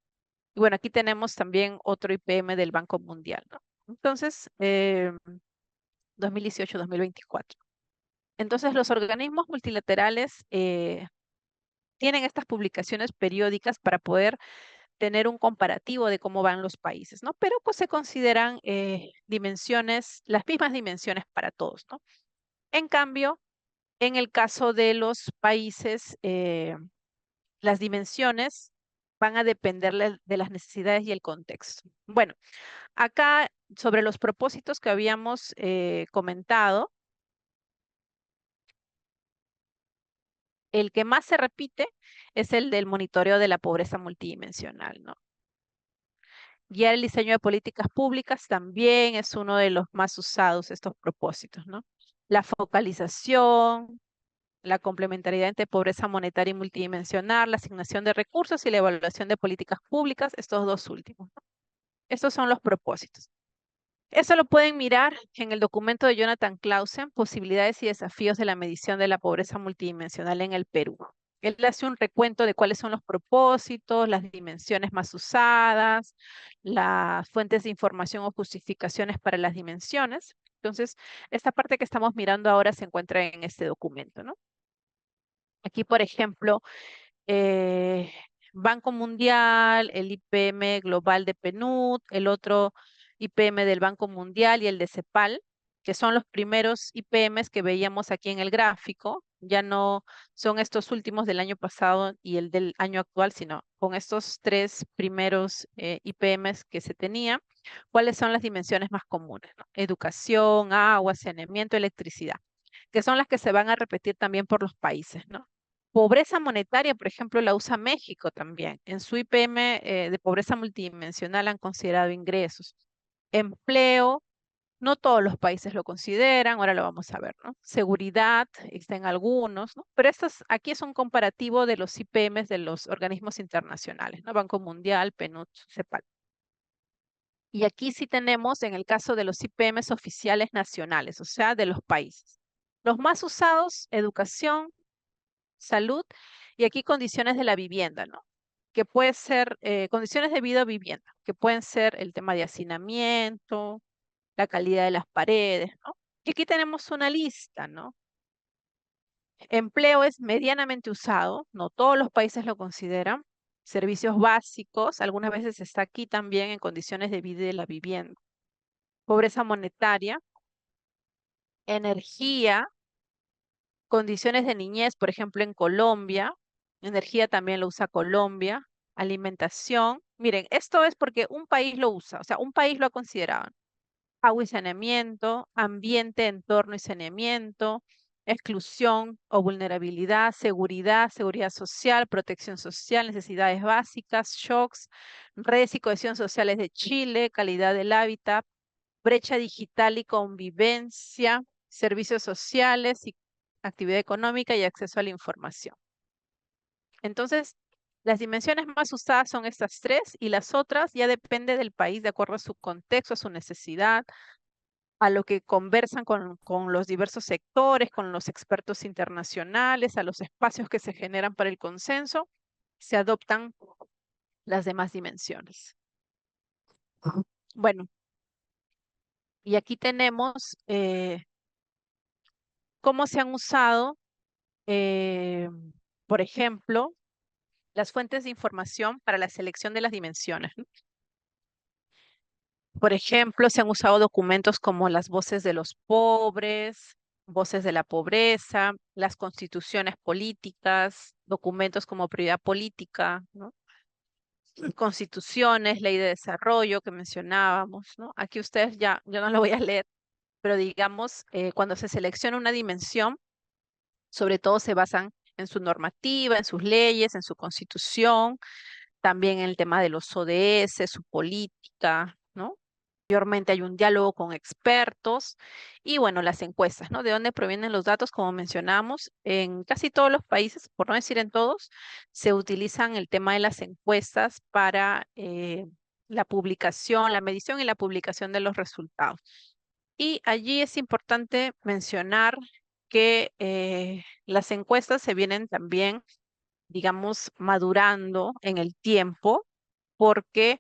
Y bueno, aquí tenemos también otro IPM del Banco Mundial, ¿no? Entonces, 2018-2024. Entonces, los organismos multilaterales tienen estas publicaciones periódicas para poder tener un comparativo de cómo van los países, ¿no? Pero pues se consideran dimensiones, las mismas dimensiones para todos, ¿no? En cambio, en el caso de los países, las dimensiones van a depender de las necesidades y el contexto. Bueno, acá sobre los propósitos que habíamos comentado, el que más se repite es el del monitoreo de la pobreza multidimensional, ¿no? Guiar el diseño de políticas públicas también es uno de los más usados estos propósitos, ¿no? La focalización, la complementariedad entre pobreza monetaria y multidimensional, la asignación de recursos y la evaluación de políticas públicas, estos dos últimos, ¿no? Estos son los propósitos. Eso lo pueden mirar en el documento de Jonathan Clausen, Posibilidades y desafíos de la medición de la pobreza multidimensional en el Perú. Él hace un recuento de cuáles son los propósitos, las dimensiones más usadas, las fuentes de información o justificaciones para las dimensiones. Entonces, esta parte que estamos mirando ahora se encuentra en este documento, ¿no? Aquí, por ejemplo, eh, Banco Mundial, el IPM global de PNUD, el otro IPM del Banco Mundial y el de CEPAL, que son los primeros IPMs que veíamos aquí en el gráfico. Ya no son estos últimos del año pasado y el del año actual, sino con estos tres primeros IPMs que se tenía. ¿Cuáles son las dimensiones más comunes, ¿no? Educación, agua, saneamiento, electricidad, que son las que se van a repetir también por los países, ¿no? Pobreza monetaria, por ejemplo, la usa México también. En su IPM de pobreza multidimensional han considerado ingresos. Empleo, No todos los países lo consideran, ahora lo vamos a ver, ¿no? Seguridad, está en algunos, ¿no? Pero aquí es un comparativo de los IPMs de los organismos internacionales, ¿no? Banco Mundial, PNUD, CEPAL. Y aquí sí tenemos, en el caso de los IPMs oficiales nacionales, o sea, de los países. Los más usados, educación, salud, y aquí condiciones de la vivienda, ¿no? Que puede ser condiciones de vida o vivienda, que pueden ser el tema de hacinamiento, la calidad de las paredes, ¿no? Y aquí tenemos una lista, ¿no? Empleo es medianamente usado, no todos los países lo consideran. Servicios básicos, algunas veces está aquí también en condiciones de vida y de la vivienda. Pobreza monetaria, energía, condiciones de niñez, por ejemplo, en Colombia. Energía también lo usa Colombia. Alimentación. Miren, esto es porque un país lo usa, o sea, un país lo ha considerado. Agua y saneamiento, ambiente, entorno y saneamiento, exclusión o vulnerabilidad, seguridad, seguridad social, protección social, necesidades básicas, shocks, redes y cohesión sociales de Chile, calidad del hábitat, brecha digital y convivencia, servicios sociales y actividad económica y acceso a la información. Entonces, las dimensiones más usadas son estas tres y las otras ya depende del país de acuerdo a su contexto, a su necesidad, a lo que conversan con los diversos sectores, con los expertos internacionales, a los espacios que se generan para el consenso, se adoptan las demás dimensiones. Bueno, y aquí tenemos cómo se han usado, eh, por ejemplo, las fuentes de información para la selección de las dimensiones, ¿no? Por ejemplo, se han usado documentos como las voces de los pobres, voces de la pobreza, las constituciones políticas, documentos como prioridad política, ¿no? Constituciones, ley de desarrollo que mencionábamos, ¿no? Aquí ustedes ya, yo no lo voy a leer, pero digamos, cuando se selecciona una dimensión, sobre todo se basan en su normativa, en sus leyes, en su constitución, también en el tema de los ODS, su política, ¿no? Mayormente hay un diálogo con expertos y bueno, las encuestas, ¿no? ¿De dónde provienen los datos? Como mencionamos, en casi todos los países, por no decir en todos, se utilizan el tema de las encuestas para la publicación, la medición y la publicación de los resultados. Y allí es importante mencionar que las encuestas se vienen también, digamos, madurando en el tiempo porque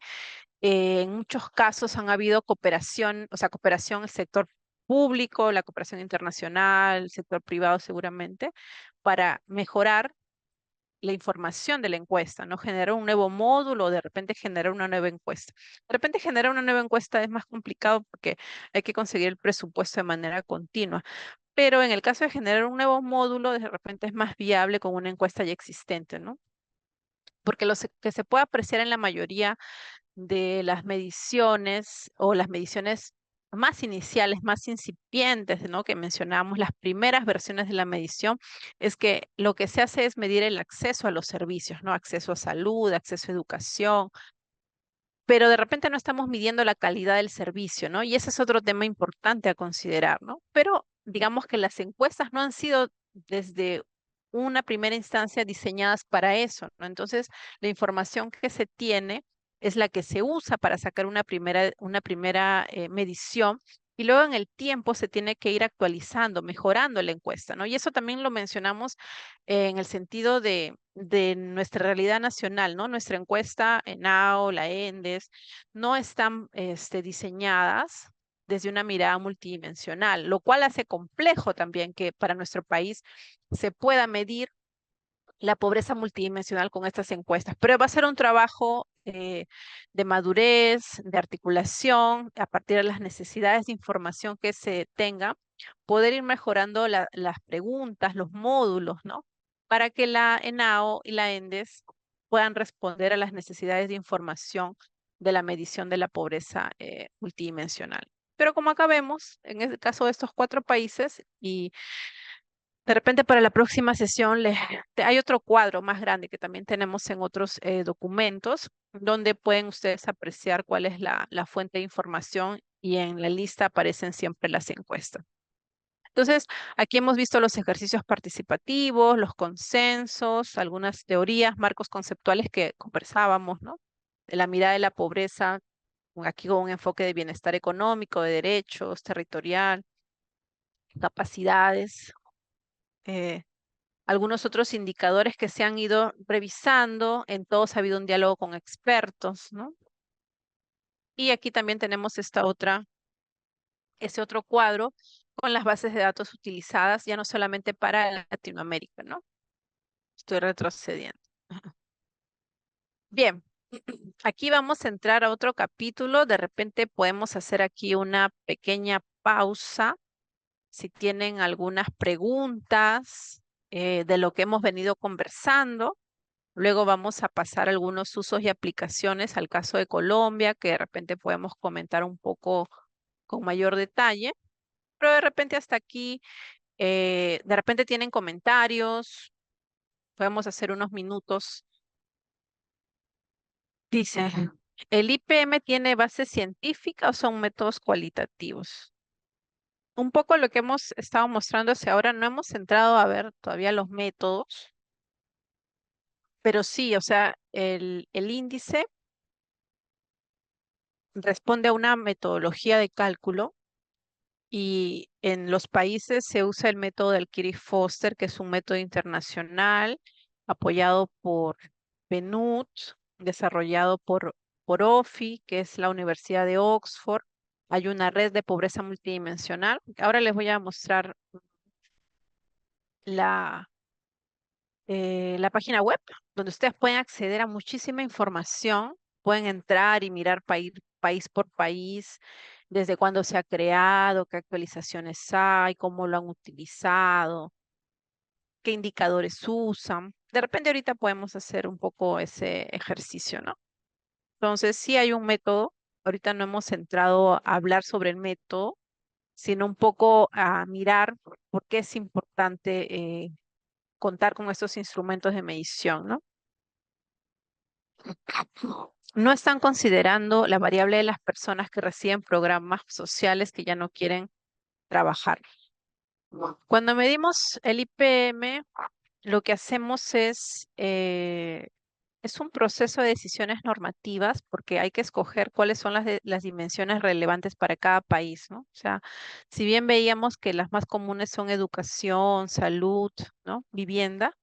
en muchos casos han habido cooperación, o sea, cooperación el sector público, la cooperación internacional, el sector privado seguramente, para mejorar la información de la encuesta, ¿no? Generar un nuevo módulo o de repente generar una nueva encuesta. De repente generar una nueva encuesta es más complicado porque hay que conseguir el presupuesto de manera continua. Pero en el caso de generar un nuevo módulo, de repente es más viable con una encuesta ya existente, ¿no? Porque lo que se puede apreciar en la mayoría de las mediciones o las mediciones más iniciales, más incipientes, ¿no? Que mencionábamos, las primeras versiones de la medición, es que lo que se hace es medir el acceso a los servicios, ¿no? Acceso a salud, acceso a educación, pero de repente no estamos midiendo la calidad del servicio, ¿no? Y ese es otro tema importante a considerar, ¿no? Pero digamos que las encuestas no han sido desde una primera instancia diseñadas para eso, ¿no? Entonces, la información que se tiene es la que se usa para sacar una primera medición y luego en el tiempo se tiene que ir actualizando, mejorando la encuesta, ¿no? Y eso también lo mencionamos en el sentido de nuestra realidad nacional, ¿no? Nuestra encuesta, ENAO, la ENDES, no están diseñadas desde una mirada multidimensional, lo cual hace complejo también que para nuestro país se pueda medir la pobreza multidimensional con estas encuestas. Pero va a ser un trabajo de madurez, de articulación, a partir de las necesidades de información que se tenga, poder ir mejorando las preguntas, los módulos, ¿no? Para que la ENAO y la ENDES puedan responder a las necesidades de información de la medición de la pobreza multidimensional. Pero como acá vemos, en el caso de estos 4 países, y de repente para la próxima sesión hay otro cuadro más grande que también tenemos en otros documentos, donde pueden ustedes apreciar cuál es la fuente de información y en la lista aparecen siempre las encuestas. Entonces, aquí hemos visto los ejercicios participativos, los consensos, algunas teorías, marcos conceptuales que conversábamos, ¿no? De la mirada de la pobreza, aquí con un enfoque de bienestar económico, de derechos, territorial, capacidades, eh, algunos otros indicadores que se han ido revisando. En todos ha habido un diálogo con expertos, ¿no? Y aquí también tenemos ese otro cuadro con las bases de datos utilizadas, ya no solamente para Latinoamérica, ¿no? Estoy retrocediendo. Bien, aquí vamos a entrar a otro capítulo. De repente podemos hacer aquí una pequeña pausa si tienen algunas preguntas de lo que hemos venido conversando. Luego vamos a pasar algunos usos y aplicaciones al caso de Colombia, que de repente podemos comentar un poco con mayor detalle. Pero de repente hasta aquí, de repente tienen comentarios, podemos hacer unos minutos. Dice, ¿el IPM tiene base científica o son métodos cualitativos? Un poco lo que hemos estado mostrando hacia ahora, no hemos entrado a ver todavía los métodos, pero sí, o sea, el índice responde a una metodología de cálculo y en los países se usa el método del Kitty-Foster, que es un método internacional apoyado por PNUD, desarrollado por OFI, que es la Universidad de Oxford. Hay una red de pobreza multidimensional. Ahora les voy a mostrar la, la página web, donde ustedes pueden acceder a muchísima información. Pueden entrar y mirar país por país, desde cuándo se ha creado, qué actualizaciones hay, cómo lo han utilizado, qué indicadores usan. De repente ahorita podemos hacer un poco ese ejercicio, ¿no? Entonces, sí hay un método. Ahorita no hemos entrado a hablar sobre el método, sino un poco a mirar por qué es importante contar con estos instrumentos de medición, ¿no? No están considerando la variable de las personas que reciben programas sociales que ya no quieren trabajar. Cuando medimos el IPM, lo que hacemos es un proceso de decisiones normativas porque hay que escoger cuáles son las dimensiones relevantes para cada país, ¿no? O sea, si bien veíamos que las más comunes son educación, salud, ¿no? Vivienda,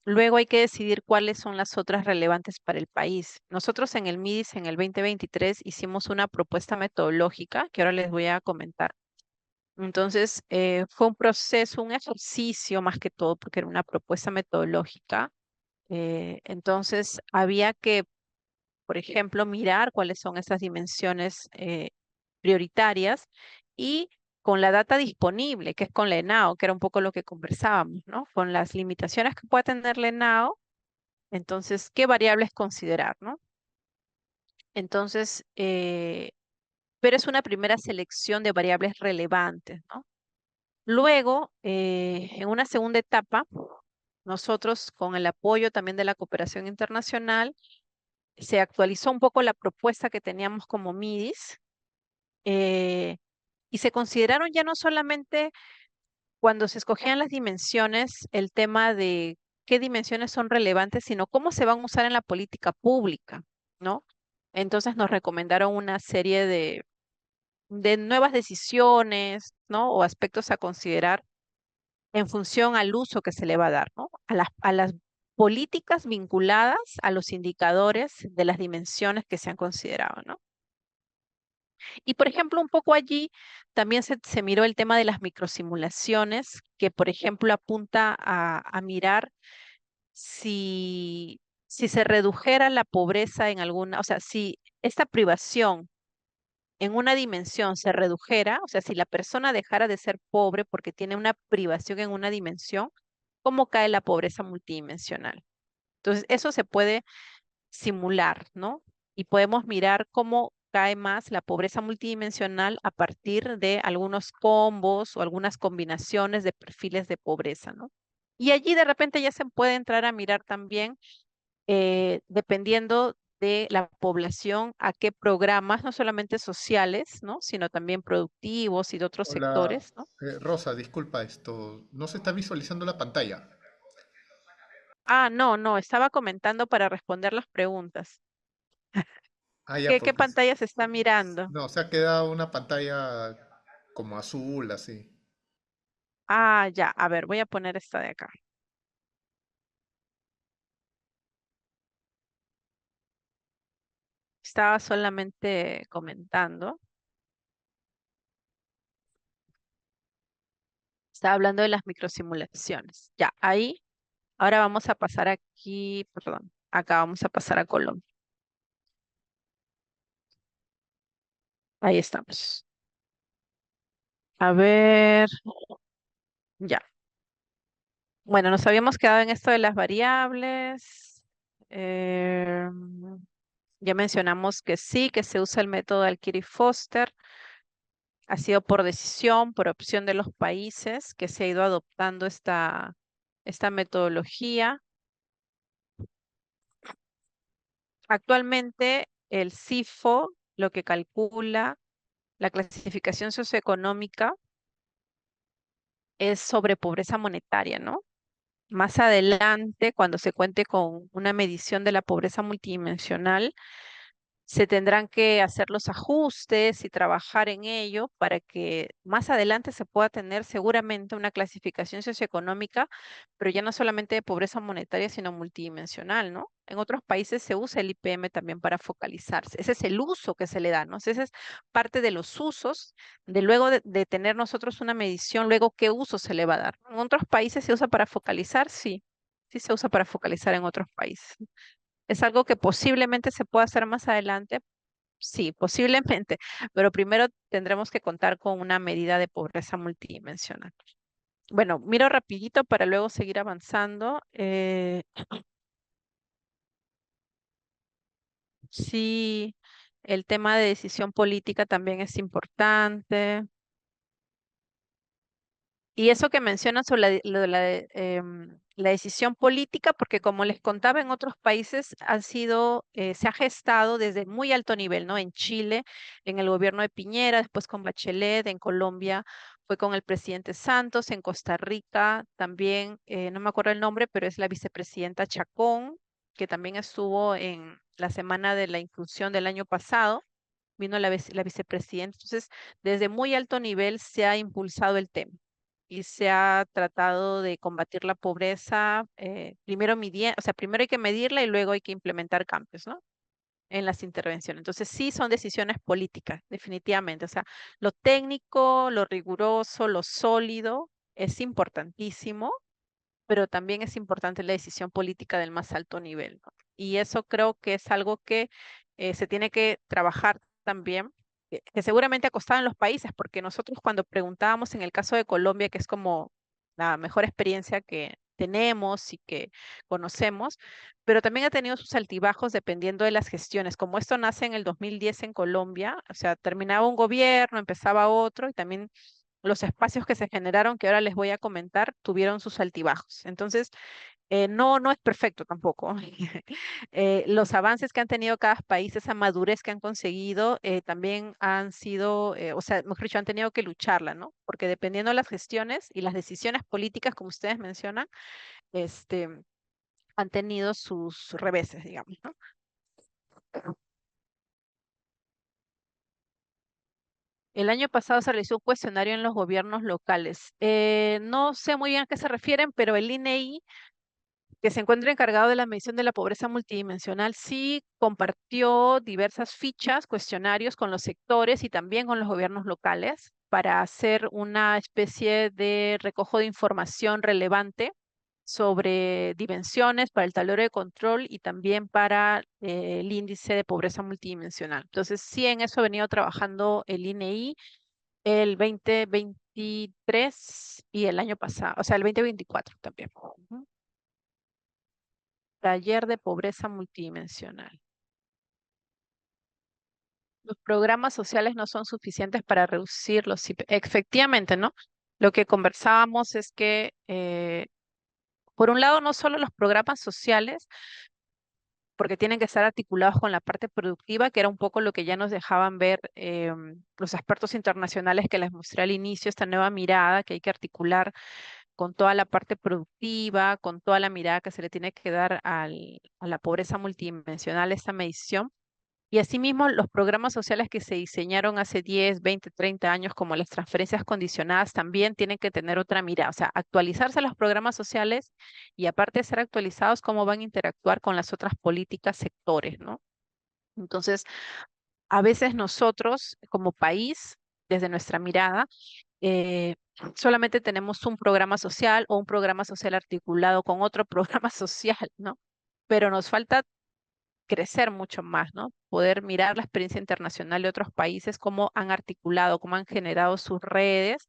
luego hay que decidir cuáles son las otras relevantes para el país. Nosotros en el MIDIS en el 2023 hicimos una propuesta metodológica que ahora les voy a comentar. Entonces, fue un proceso, un ejercicio más que todo, porque era una propuesta metodológica. Entonces, había que, por ejemplo, mirar cuáles son esas dimensiones prioritarias y con la data disponible, que es con la ENAO, que era un poco lo que conversábamos, ¿no? Con las limitaciones que puede tener la ENAO, entonces, ¿qué variables considerar, no? Entonces, pero es una primera selección de variables relevantes, ¿no? Luego, en una segunda etapa, nosotros con el apoyo también de la cooperación internacional, se actualizó un poco la propuesta que teníamos como MIDIS eh, y se consideraron ya no solamente cuando se escogían las dimensiones, el tema de qué dimensiones son relevantes, sino cómo se van a usar en la política pública, ¿no? Entonces nos recomendaron una serie de nuevas decisiones, ¿no? O aspectos a considerar en función al uso que se le va a dar, ¿no? A las políticas vinculadas a los indicadores de las dimensiones que se han considerado, ¿no? Y por ejemplo, un poco allí también se miró el tema de las microsimulaciones, que por ejemplo apunta a mirar si se redujera la pobreza en alguna, o sea, si esta privación en una dimensión se redujera, o sea, si la persona dejara de ser pobre porque tiene una privación en una dimensión, ¿cómo cae la pobreza multidimensional? Entonces, eso se puede simular, ¿no? Y podemos mirar cómo cae más la pobreza multidimensional a partir de algunos combos o algunas combinaciones de perfiles de pobreza, ¿no? Y allí de repente ya se puede entrar a mirar también, dependiendo de la población a qué programas, no solamente sociales, ¿no? Sino también productivos y de otros Hola, sectores, ¿no? Rosa, disculpa esto. No se está visualizando la pantalla. Ah, no, no, estaba comentando para responder las preguntas. Ah, ya, ¿Qué porque pantalla se está mirando? no, se ha quedado una pantalla como azul, así. Ah, ya, a ver, voy a poner esta de acá. Estaba solamente comentando. Estaba hablando de las microsimulaciones. Ya, ahí. Ahora vamos a pasar aquí, perdón, acá vamos a pasar a Colombia. Ahí estamos. A ver, ya. Bueno, nos habíamos quedado en esto de las variables. Eh, ya mencionamos que sí, que se usa el método de Alkiri-Foster. Ha sido por decisión, por opción de los países que se ha ido adoptando esta metodología. Actualmente, el CIFO lo que calcula la clasificación socioeconómica es sobre pobreza monetaria, ¿no? Más adelante, cuando se cuente con una medición de la pobreza multidimensional, se tendrán que hacer los ajustes y trabajar en ello para que más adelante se pueda tener seguramente una clasificación socioeconómica, pero ya no solamente de pobreza monetaria, sino multidimensional, ¿no? En otros países se usa el IPM también para focalizarse. Ese es el uso que se le da, ¿no? Ese es parte de los usos de luego de tener nosotros una medición, luego qué uso se le va a dar. En otros países se usa para focalizar, sí, sí se usa para focalizar en otros países. Es algo que posiblemente se pueda hacer más adelante, sí, posiblemente, pero primero tendremos que contar con una medida de pobreza multidimensional. Bueno, miro rapidito para luego seguir avanzando. Sí, el tema de decisión política también es importante. Y eso que mencionas sobre lo de la decisión política, porque como les contaba, en otros países se ha gestado desde muy alto nivel, ¿no? En Chile, en el gobierno de Piñera, después con Bachelet, en Colombia fue con el presidente Santos, en Costa Rica también, no me acuerdo el nombre, pero es la vicepresidenta Chacón, que también estuvo en la semana de la inclusión del año pasado, vino la vicepresidenta. Entonces, desde muy alto nivel se ha impulsado el tema y se ha tratado de combatir la pobreza, primero midiendo, o sea, primero hay que medirla y luego hay que implementar cambios, ¿no? En las intervenciones. Entonces, sí son decisiones políticas, definitivamente. O sea, lo técnico, lo riguroso, lo sólido es importantísimo, pero también es importante la decisión política del más alto nivel, ¿no? Y eso creo que es algo que se tiene que trabajar también, que seguramente ha costado en los países, porque nosotros cuando preguntábamos en el caso de Colombia, que es como la mejor experiencia que tenemos y que conocemos, pero también ha tenido sus altibajos dependiendo de las gestiones. Como esto nace en el 2010 en Colombia, o sea, terminaba un gobierno, empezaba otro y también los espacios que se generaron, que ahora les voy a comentar, tuvieron sus altibajos. Entonces, no, no es perfecto tampoco. Los avances que han tenido cada país, esa madurez que han conseguido, también han sido, o sea, mejor dicho, han tenido que lucharla, ¿no? Porque dependiendo de las gestiones y las decisiones políticas, como ustedes mencionan, este, han tenido sus reveses, digamos, ¿no? El año pasado se realizó un cuestionario en los gobiernos locales. No sé muy bien a qué se refieren, pero el INEI que se encuentra encargado de la medición de la pobreza multidimensional, sí compartió diversas fichas, cuestionarios con los sectores y también con los gobiernos locales para hacer una especie de recojo de información relevante sobre dimensiones para el tablero de control y también para el índice de pobreza multidimensional. Entonces, sí, en eso ha venido trabajando el INEI el 2023 y el año pasado, o sea, el 2024 también. Ujú. Taller de pobreza multidimensional. Los programas sociales no son suficientes para reducir los Efectivamente, ¿no? Lo que conversábamos es que, por un lado, no solo los programas sociales, porque tienen que estar articulados con la parte productiva, que era un poco lo que ya nos dejaban ver los expertos internacionales que les mostré al inicio, esta nueva mirada que hay que articular con toda la parte productiva, con toda la mirada que se le tiene que dar a la pobreza multidimensional, esta medición. Y asimismo, los programas sociales que se diseñaron hace 10, 20, 30 años, como las transferencias condicionadas, también tienen que tener otra mirada, o sea, actualizarse los programas sociales y aparte de ser actualizados, cómo van a interactuar con las otras políticas sectores, ¿no? Entonces, a veces nosotros como país, desde nuestra mirada, eh, solamente tenemos un programa social o un programa social articulado con otro programa social, ¿no? Pero nos falta crecer mucho más, ¿no? Poder mirar la experiencia internacional de otros países, cómo han articulado, cómo han generado sus redes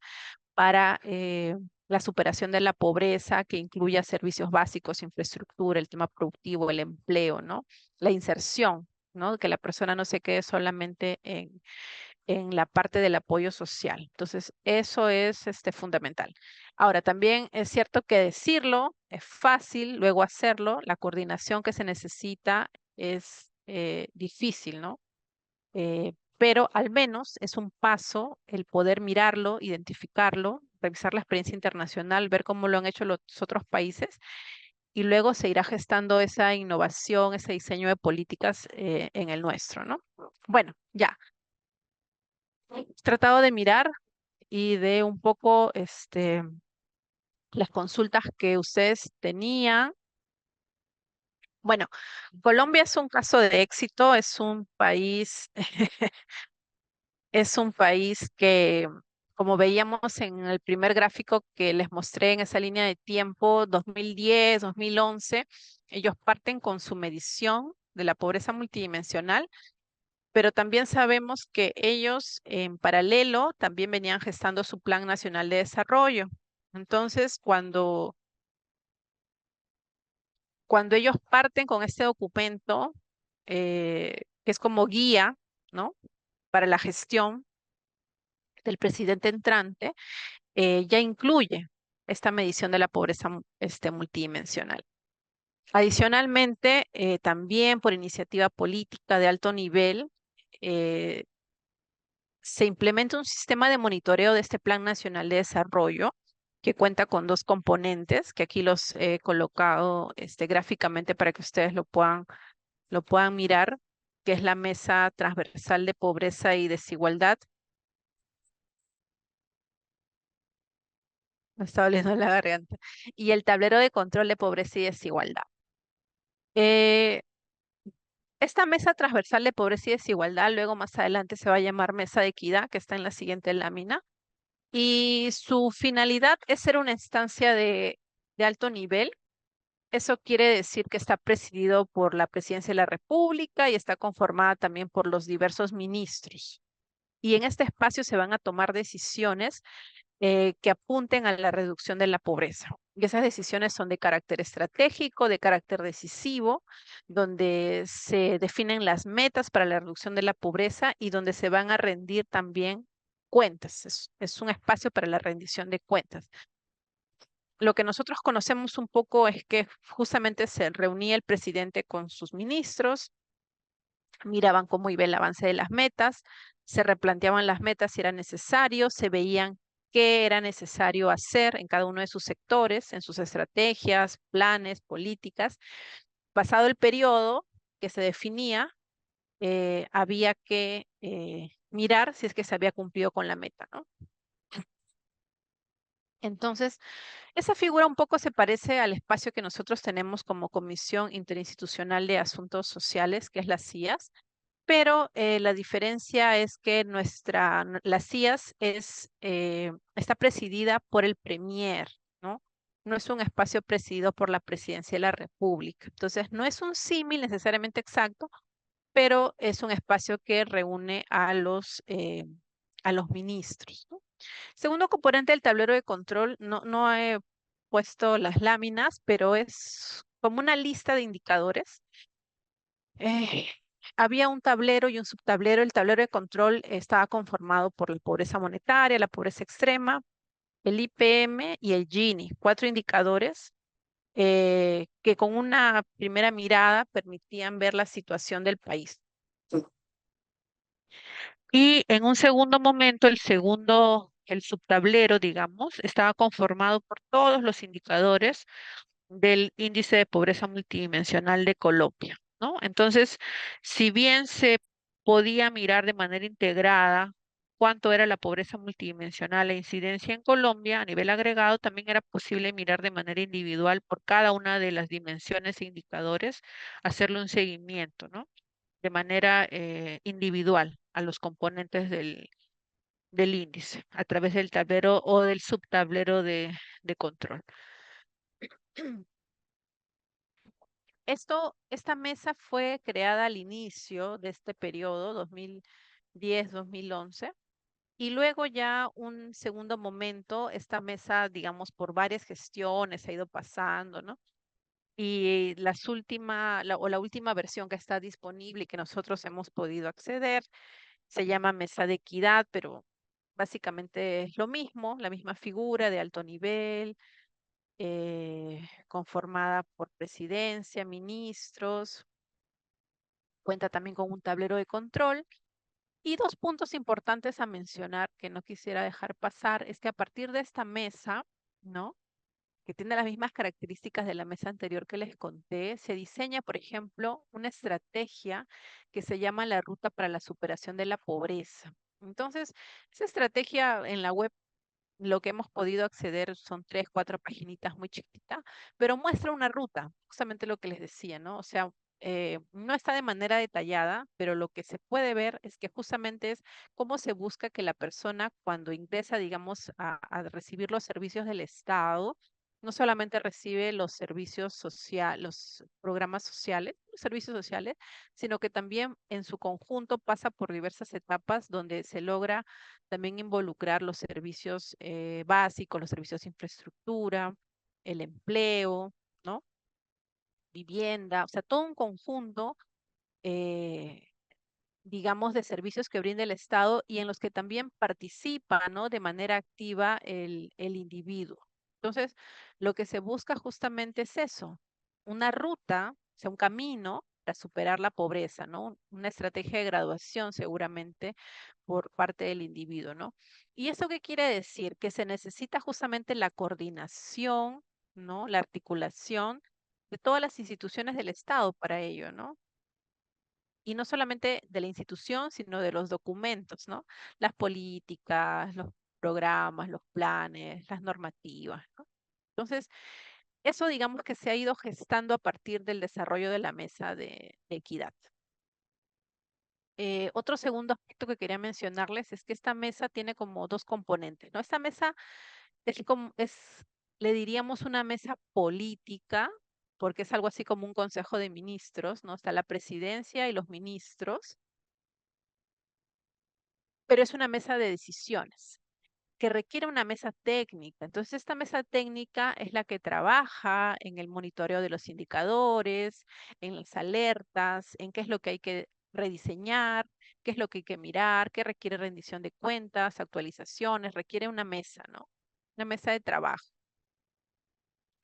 para la superación de la pobreza, que incluya servicios básicos, infraestructura, el tema productivo, el empleo, ¿no? La inserción, ¿no? Que la persona no se quede solamente en la parte del apoyo social. Entonces, eso es fundamental. Ahora, también es cierto que decirlo es fácil, luego hacerlo, la coordinación que se necesita es difícil, ¿no? Pero al menos es un paso el poder mirarlo, identificarlo, revisar la experiencia internacional, ver cómo lo han hecho los otros países y luego se irá gestando esa innovación, ese diseño de políticas en el nuestro, ¿no? Bueno, ya, he tratado de mirar y de un poco las consultas que ustedes tenían. Bueno, Colombia es un caso de éxito, es un país, es un país que, como veíamos en el primer gráfico que les mostré en esa línea de tiempo, 2010, 2011, ellos parten con su medición de la pobreza multidimensional, pero también sabemos que ellos en paralelo también venían gestando su Plan Nacional de Desarrollo. Entonces, cuando ellos parten con este documento, que es como guía, ¿no? Para la gestión del presidente entrante, ya incluye esta medición de la pobreza multidimensional. Adicionalmente, también por iniciativa política de alto nivel, eh, se implementa un sistema de monitoreo de este Plan Nacional de Desarrollo que cuenta con dos componentes, que aquí los he colocado gráficamente para que ustedes lo puedan mirar, que es la Mesa Transversal de Pobreza y Desigualdad. Me está doliendo la garganta. Y el tablero de control de pobreza y desigualdad. Eh, esta mesa transversal de pobreza y desigualdad, luego más adelante se va a llamar mesa de equidad, que está en la siguiente lámina. Y su finalidad es ser una instancia de alto nivel. Eso quiere decir que está presidido por la Presidencia de la República y está conformada también por los diversos ministros. Y en este espacio se van a tomar decisiones que apunten a la reducción de la pobreza. Y esas decisiones son de carácter estratégico, de carácter decisivo, donde se definen las metas para la reducción de la pobreza y donde se van a rendir también cuentas. Es un espacio para la rendición de cuentas. Lo que nosotros conocemos un poco es que justamente se reunía el presidente con sus ministros, miraban cómo iba el avance de las metas, se replanteaban las metas si era necesario, se veían qué era necesario hacer en cada uno de sus sectores, en sus estrategias, planes, políticas. Pasado el periodo que se definía, había que mirar si es que se había cumplido con la meta, ¿no? Entonces, esa figura un poco se parece al espacio que nosotros tenemos como Comisión Interinstitucional de Asuntos Sociales, que es la CIAS, pero la diferencia es que la CIAS está presidida por el Premier, ¿no? No es un espacio presidido por la Presidencia de la República. Entonces, no es un símil necesariamente exacto, pero es un espacio que reúne a los ministros, ¿no? Segundo componente del tablero de control, no he puesto las láminas, pero es como una lista de indicadores. Eh, había un tablero y un subtablero. El tablero de control estaba conformado por la pobreza monetaria, la pobreza extrema, el IPM y el Gini, cuatro indicadores que con una primera mirada permitían ver la situación del país. Y en un segundo momento, el subtablero, digamos, estaba conformado por todos los indicadores del índice de pobreza multidimensional de Colombia, ¿no? Entonces, si bien se podía mirar de manera integrada cuánto era la pobreza multidimensional e incidencia en Colombia a nivel agregado, también era posible mirar de manera individual por cada una de las dimensiones e indicadores, hacerle un seguimiento, ¿no? De manera individual a los componentes del índice a través del tablero o del subtablero de control. Esta mesa fue creada al inicio de este periodo, 2010-2011, y luego ya un segundo momento, esta mesa, digamos, por varias gestiones ha ido pasando, ¿no? Y la última versión que está disponible y que nosotros hemos podido acceder se llama mesa de equidad, pero básicamente es lo mismo, la misma figura de alto nivel, conformada por presidencia, ministros, cuenta también con un tablero de control. Y dos puntos importantes a mencionar que no quisiera dejar pasar es que a partir de esta mesa, ¿no? Que tiene las mismas características de la mesa anterior que les conté, se diseña, por ejemplo, una estrategia que se llama la Ruta para la Superación de la Pobreza. Entonces, esa estrategia en la web, lo que hemos podido acceder son 3, 4 paginitas muy chiquitas, pero muestra una ruta, justamente lo que les decía, ¿no? O sea, no está de manera detallada, pero lo que se puede ver es que justamente es cómo se busca que la persona cuando ingresa, digamos, a recibir los servicios del Estado, no solamente recibe los servicios sociales, los programas sociales, los servicios sociales, sino que también en su conjunto pasa por diversas etapas donde se logra también involucrar los servicios básicos, los servicios de infraestructura, el empleo, ¿no? Vivienda, o sea, todo un conjunto, eh, digamos, de servicios que brinda el Estado y en los que también participa, ¿no? De manera activa el individuo. Entonces, lo que se busca justamente es eso, una ruta, o sea, un camino para superar la pobreza, ¿no? Una estrategia de graduación seguramente por parte del individuo, ¿no? ¿Y eso qué quiere decir? Que se necesita justamente la coordinación, ¿no? La articulación de todas las instituciones del Estado para ello, ¿no? Y no solamente de la institución, sino de los documentos, ¿no? Las políticas, los programas, los planes, las normativas, ¿no? Entonces, eso digamos que se ha ido gestando a partir del desarrollo de la mesa de equidad. Otro segundo aspecto que quería mencionarles es que esta mesa tiene como dos componentes, ¿no? Esta mesa le diríamos una mesa política, porque es algo así como un consejo de ministros, ¿no? Está la presidencia y los ministros, pero es una mesa de decisiones que requiere una mesa técnica. Entonces, esta mesa técnica es la que trabaja en el monitoreo de los indicadores, en las alertas, en qué es lo que hay que rediseñar, qué es lo que hay que mirar, qué requiere rendición de cuentas, actualizaciones, requiere una mesa, ¿no? Una mesa de trabajo.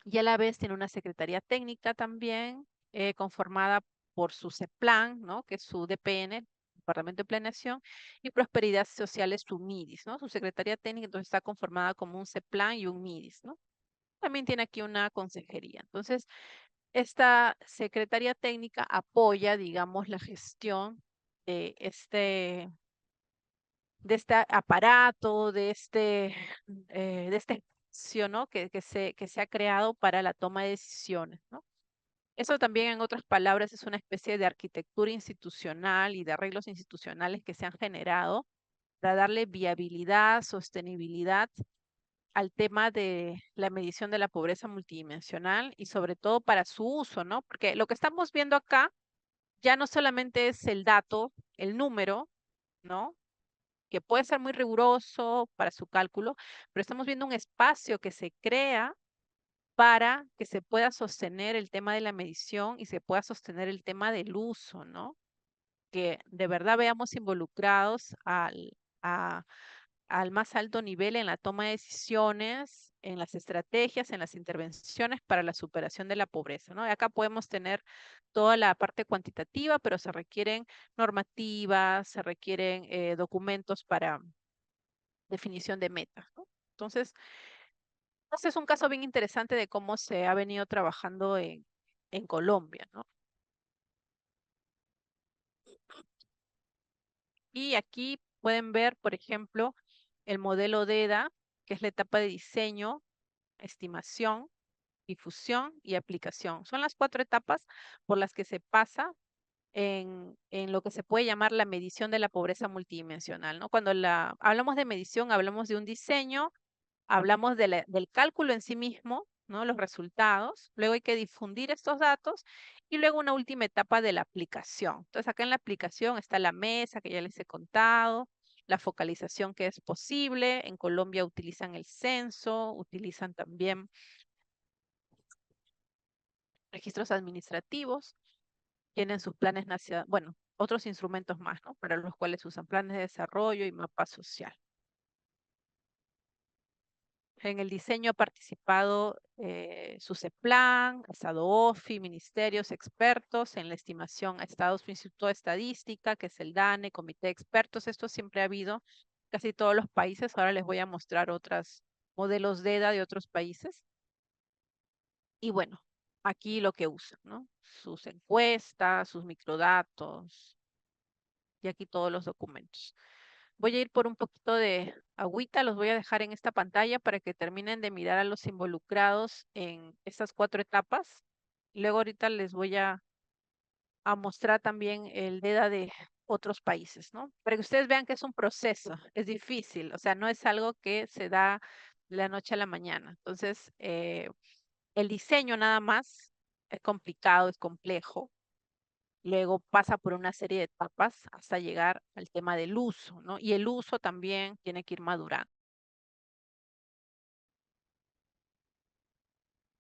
Y a la vez tiene una secretaría técnica también, conformada por su CEPLAN, ¿no? Que es su DPN, Departamento de Planeación, y Prosperidad Social es su MIDIS, ¿no? Su secretaría técnica entonces está conformada como un CEPLAN y un MIDIS, ¿no? También tiene aquí una consejería. Entonces, esta secretaría técnica apoya, digamos, la gestión de este aparato, de este espacio, ¿no? Que se ha creado para la toma de decisiones, ¿no? Eso también, en otras palabras, es una especie de arquitectura institucional y de arreglos institucionales que se han generado para darle viabilidad, sostenibilidad al tema de la medición de la pobreza multidimensional y sobre todo para su uso, ¿no? Porque lo que estamos viendo acá ya no solamente es el dato, el número, ¿no? Que puede ser muy riguroso para su cálculo, pero estamos viendo un espacio que se crea para que se pueda sostener el tema de la medición y se pueda sostener el tema del uso, ¿no? Que de verdad veamos involucrados a- al más alto nivel en la toma de decisiones, en las estrategias, en las intervenciones para la superación de la pobreza, ¿no? Y acá podemos tener toda la parte cuantitativa, pero se requieren normativas, se requieren documentos para definición de metas, ¿no? Entonces, este es un caso bien interesante de cómo se ha venido trabajando en Colombia, ¿no? Y aquí pueden ver, por ejemplo, el modelo DEDA, que es la etapa de diseño, estimación, difusión y aplicación. Son las 4 etapas por las que se pasa en lo que se puede llamar la medición de la pobreza multidimensional, ¿no? Cuando hablamos de medición, hablamos de un diseño, hablamos del cálculo en sí mismo, ¿no? Los resultados, luego hay que difundir estos datos y luego una última etapa de la aplicación. Entonces, acá en la aplicación está la mesa que ya les he contado, la focalización que es posible. En Colombia utilizan el censo, utilizan también registros administrativos, tienen sus planes nacionales, bueno, otros instrumentos más, ¿no? Para los cuales usan planes de desarrollo y mapa social. En el diseño ha participado SUSEPLAN, SADOFI, ministerios, expertos. En la estimación ha estado su Instituto de Estadística, que es el DANE, Comité de Expertos. Esto siempre ha habido casi todos los países. Ahora les voy a mostrar otros modelos DEDA de otros países. Y bueno, aquí lo que usan, ¿no? Sus encuestas, sus microdatos y aquí todos los documentos. Voy a ir por un poquito de agüita, los voy a dejar en esta pantalla para que terminen de mirar a los involucrados en estas 4 etapas. Luego ahorita les voy a mostrar también el DEDA de otros países, ¿no? Para que ustedes vean que es un proceso, es difícil, o sea, no es algo que se da de la noche a la mañana. Entonces, el diseño nada más es complicado, es complejo. Luego pasa por una serie de etapas hasta llegar al tema del uso, ¿no? Y el uso también tiene que ir madurando.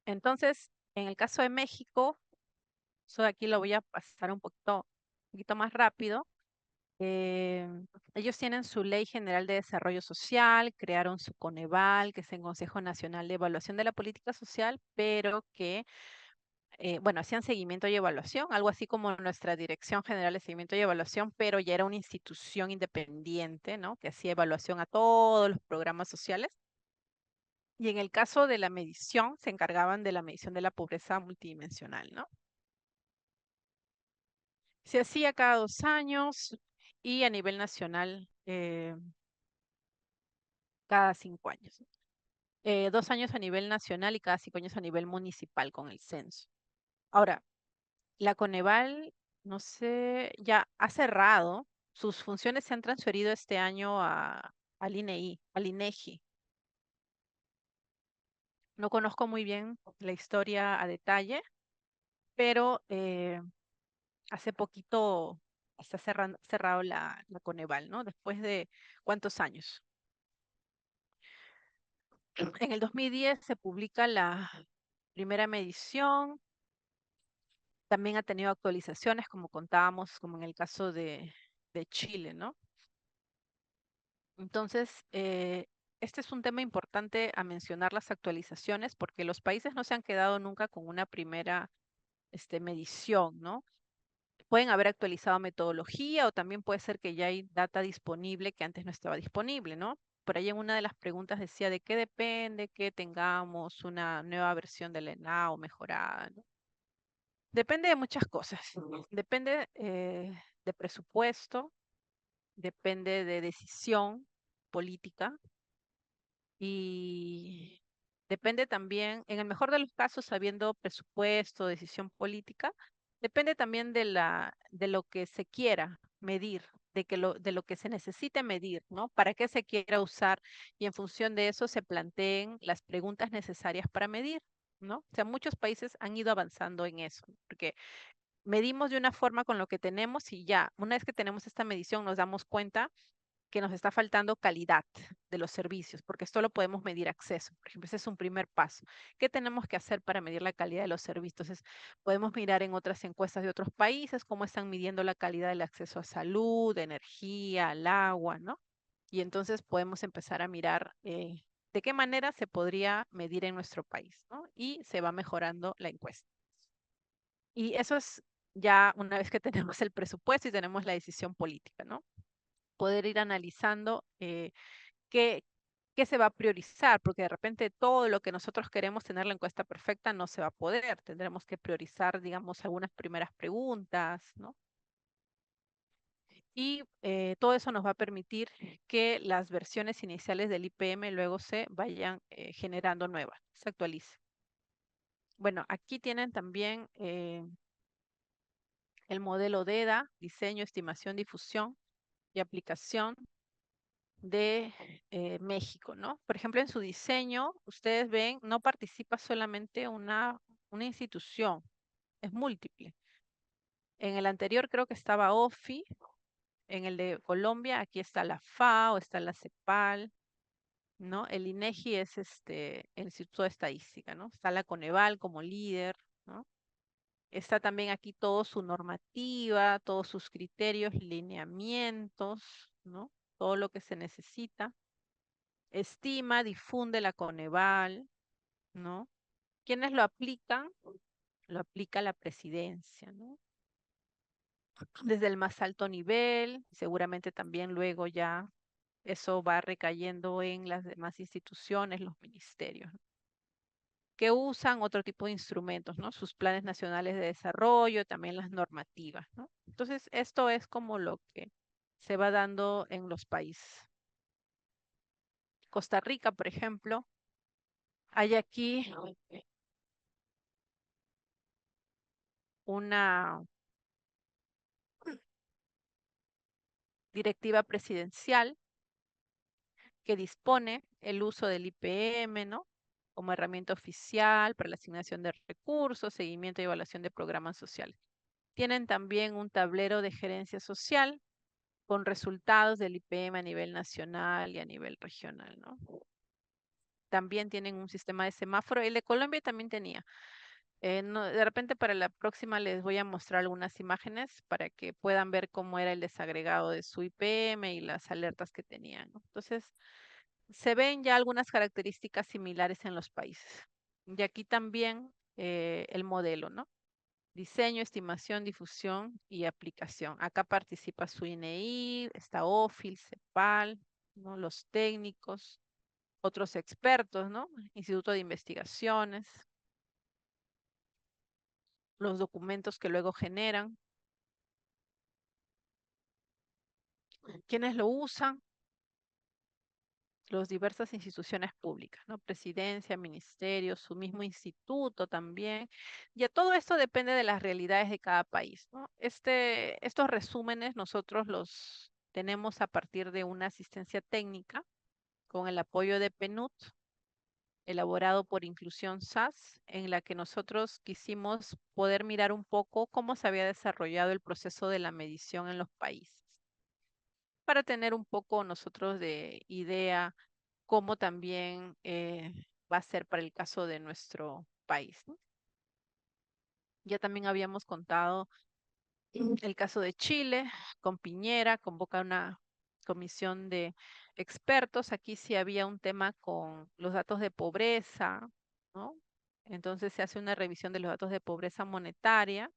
Entonces, en el caso de México, eso de aquí lo voy a pasar un poquito más rápido. Eh, Ellos tienen su Ley General de Desarrollo Social, crearon su Coneval, que es el Consejo Nacional de Evaluación de la Política Social, pero que bueno, hacían seguimiento y evaluación, algo así como nuestra Dirección General de Seguimiento y Evaluación, pero ya era una institución independiente, ¿no? Que hacía evaluación a todos los programas sociales. Y en el caso de la medición, se encargaban de la medición de la pobreza multidimensional, ¿no? Se hacía cada 2 años y a nivel nacional cada 5 años. 2 años a nivel nacional y cada 5 años a nivel municipal con el censo. Ahora, la Coneval, no sé, ya ha cerrado. Sus funciones se han transferido este año al INEI, al INEGI. No conozco muy bien la historia a detalle, pero hace poquito está cerrado la Coneval, ¿no? Después de ¿cuántos años? En el 2010 se publica la primera medición. También ha tenido actualizaciones, como contábamos, como en el caso de Chile, ¿no? Entonces, este es un tema importante a mencionar las actualizaciones porque los países no se han quedado nunca con una primera medición, ¿no? Pueden haber actualizado metodología o también puede ser que ya hay data disponible que antes no estaba disponible, ¿no? Por ahí en una de las preguntas decía de qué depende que tengamos una nueva versión del ENAO mejorada, ¿no? Depende de muchas cosas. Depende de presupuesto, depende de decisión política y depende también, en el mejor de los casos, habiendo presupuesto, decisión política, depende también de lo que se quiera medir, de lo que se necesite medir, ¿no? Para qué se quiera usar y en función de eso se planteen las preguntas necesarias para medir, ¿no? O sea, muchos países han ido avanzando en eso, porque medimos de una forma con lo que tenemos y ya, una vez que tenemos esta medición nos damos cuenta que nos está faltando calidad de los servicios, porque esto lo podemos medir acceso. Por ejemplo, ese es un primer paso. ¿Qué tenemos que hacer para medir la calidad de los servicios? Entonces, podemos mirar en otras encuestas de otros países cómo están midiendo la calidad del acceso a salud, energía, al agua, ¿no? Y entonces podemos empezar a mirar de qué manera se podría medir en nuestro país, ¿no? Y se va mejorando la encuesta. Y eso es ya una vez que tenemos el presupuesto y tenemos la decisión política, ¿no? Poder ir analizando qué, qué se va a priorizar, porque de repente todo lo que nosotros queremos tener la encuesta perfecta no se va a poder. Tendremos que priorizar, digamos, algunas primeras preguntas, ¿no? Y todo eso nos va a permitir que las versiones iniciales del IPM luego se vayan generando nuevas, se actualicen. Bueno, aquí tienen también el modelo DEDA, diseño, estimación, difusión y aplicación de México, ¿no? Por ejemplo, en su diseño, ustedes ven, no participa solamente una institución, es múltiple. En el anterior creo que estaba OFI, en el de Colombia, aquí está la FAO, está la CEPAL, ¿no? El INEGI es el Instituto de Estadística, ¿no? Está la Coneval como líder, ¿no? Está también aquí toda su normativa, todos sus criterios, lineamientos, ¿no? Todo lo que se necesita. Estima, difunde la Coneval, ¿no? ¿Quiénes lo aplican? Lo aplica la presidencia, ¿no? Desde el más alto nivel, seguramente también luego ya eso va recayendo en las demás instituciones, los ministerios, ¿no? Que usan otro tipo de instrumentos, ¿no? Sus planes nacionales de desarrollo, también las normativas, ¿no? Entonces, esto es como lo que se va dando en los países. Costa Rica, por ejemplo, hay aquí una directiva presidencial que dispone el uso del IPM, ¿no? Como herramienta oficial para la asignación de recursos, seguimiento y evaluación de programas sociales. Tienen también un tablero de gerencia social con resultados del IPM a nivel nacional y a nivel regional, ¿no? También tienen un sistema de semáforo. El de Colombia también tenía. De repente para la próxima les voy a mostrar algunas imágenes para que puedan ver cómo era el desagregado de su IPM y las alertas que tenían, ¿no? Entonces, se ven ya algunas características similares en los países. Y aquí también el modelo, ¿no? Diseño, estimación, difusión y aplicación. Acá participa su INEI, está OFIL, CEPAL, ¿no? Los técnicos, otros expertos, ¿no? Instituto de Investigaciones, los documentos que luego generan, quienes lo usan, las diversas instituciones públicas, ¿no? Presidencia, ministerio, su mismo instituto también. Ya todo esto depende de las realidades de cada país, ¿no? Estos resúmenes nosotros los tenemos a partir de una asistencia técnica con el apoyo de PNUD, elaborado por Inclusión SAS, en la que nosotros quisimos poder mirar un poco cómo se había desarrollado el proceso de la medición en los países, para tener un poco nosotros de idea cómo también va a ser para el caso de nuestro país, ¿no? Ya también habíamos contado el caso de Chile, con Piñera, convoca una comisión de expertos. Aquí sí había un tema con los datos de pobreza, ¿no? Entonces se hace una revisión de los datos de pobreza monetaria,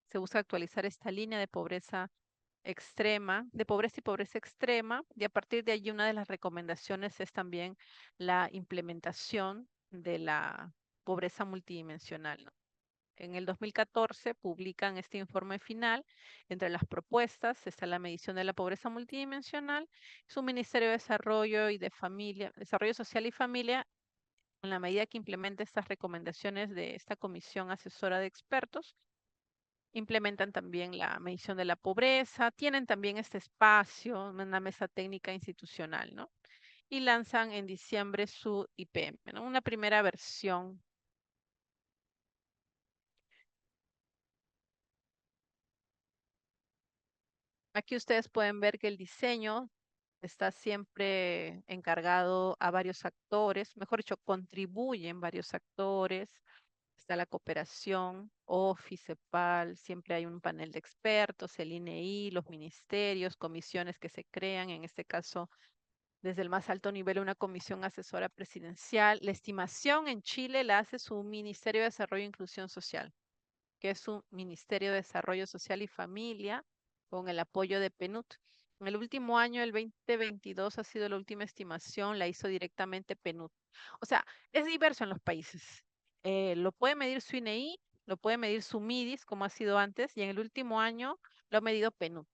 se busca actualizar esta línea de pobreza extrema, de pobreza y pobreza extrema, y a partir de allí una de las recomendaciones es también la implementación de la pobreza multidimensional, ¿no? En el 2014 publican este informe final. Entre las propuestas está la medición de la pobreza multidimensional, su Ministerio de Desarrollo y de Familia, Desarrollo Social y Familia, en la medida que implementa estas recomendaciones de esta comisión asesora de expertos, implementan también la medición de la pobreza, tienen también este espacio, una mesa técnica institucional, ¿no? Y lanzan en diciembre su IPM, ¿no? Una primera versión. Aquí ustedes pueden ver que el diseño está siempre encargado a varios actores, mejor dicho, contribuyen varios actores. Está la cooperación, OFI, CEPAL, siempre hay un panel de expertos, el INEI, los ministerios, comisiones que se crean, en este caso desde el más alto nivel una comisión asesora presidencial. La estimación en Chile la hace su Ministerio de Desarrollo e Inclusión Social, que es un Ministerio de Desarrollo Social y Familia, con el apoyo de PNUD. En el último año, el 2022, ha sido la última estimación, la hizo directamente PNUD. O sea, es diverso en los países. Lo puede medir su INEI, lo puede medir su MIDIS, como ha sido antes, y en el último año lo ha medido PNUD.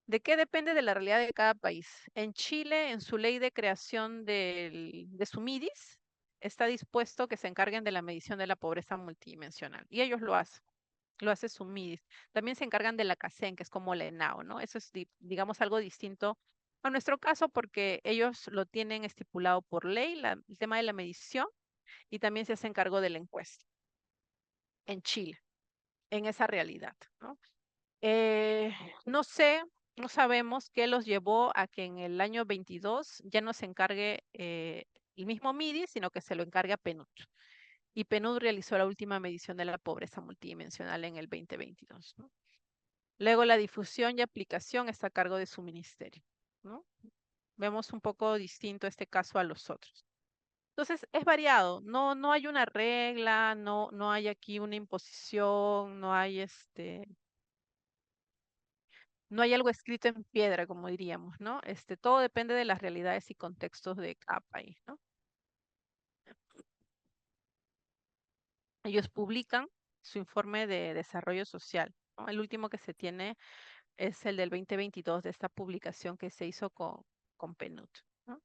¿De qué depende de la realidad de cada país? En Chile, en su ley de creación de su MIDIS, está dispuesto que se encarguen de la medición de la pobreza multidimensional. Y ellos lo hace su MIDIS. También se encargan de la CACEN, que es como la ENAO, ¿no? Eso es, digamos, algo distinto a nuestro caso porque ellos lo tienen estipulado por ley, el tema de la medición, y también se hace cargo de la encuesta en Chile, en esa realidad, ¿no? Eh, no sé, no sabemos qué los llevó a que en el año 22 ya no se encargue el mismo MIDI, sino que se lo encargue a PNUD. Y PNUD realizó la última medición de la pobreza multidimensional en el 2022, ¿no? Luego la difusión y aplicación está a cargo de su ministerio, ¿no? Vemos un poco distinto este caso a los otros. Entonces, es variado, no hay una regla, no hay aquí una imposición, no hay algo escrito en piedra, como diríamos, ¿no? Todo depende de las realidades y contextos de cada país, ¿no? Ellos publican su informe de desarrollo social, ¿no? El último que se tiene es el del 2022 de esta publicación que se hizo con PNUD, ¿no?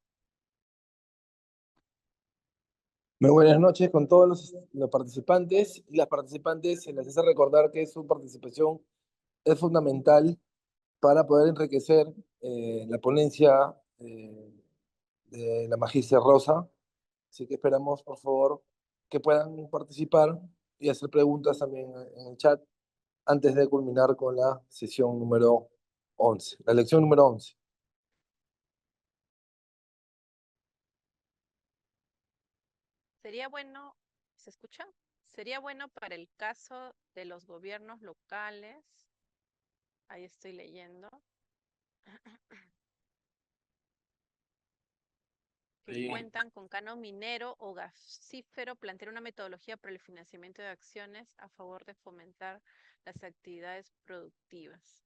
Muy buenas noches con todos los participantes y las participantes. Se les hace recordar que su participación es fundamental para poder enriquecer la ponencia de la Magistra Rosa. Así que esperamos, por favor, que puedan participar y hacer preguntas también en el chat antes de culminar con la sesión número 11, la lección número 11. Sería bueno, ¿se escucha? Sería bueno para el caso de los gobiernos locales, ahí estoy leyendo, que Sí. cuentan con canon minero o gasífero, plantear una metodología para el financiamiento de acciones a favor de fomentar las actividades productivas.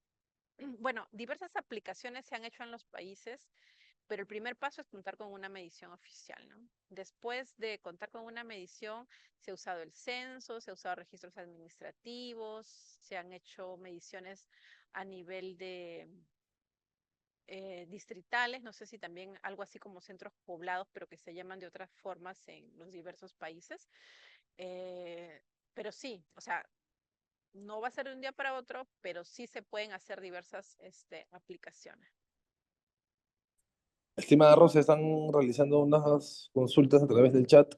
Bueno, diversas aplicaciones se han hecho en los países, pero el primer paso es contar con una medición oficial, ¿no? Después de contar con una medición, se ha usado el censo, se ha usado registros administrativos, se han hecho mediciones a nivel de distritales, no sé si también algo así como centros poblados, pero que se llaman de otras formas en los diversos países. Eh, pero sí, o sea, no va a ser de un día para otro, pero sí se pueden hacer diversas aplicaciones. Estimada Rosa, están realizando unas consultas a través del chat.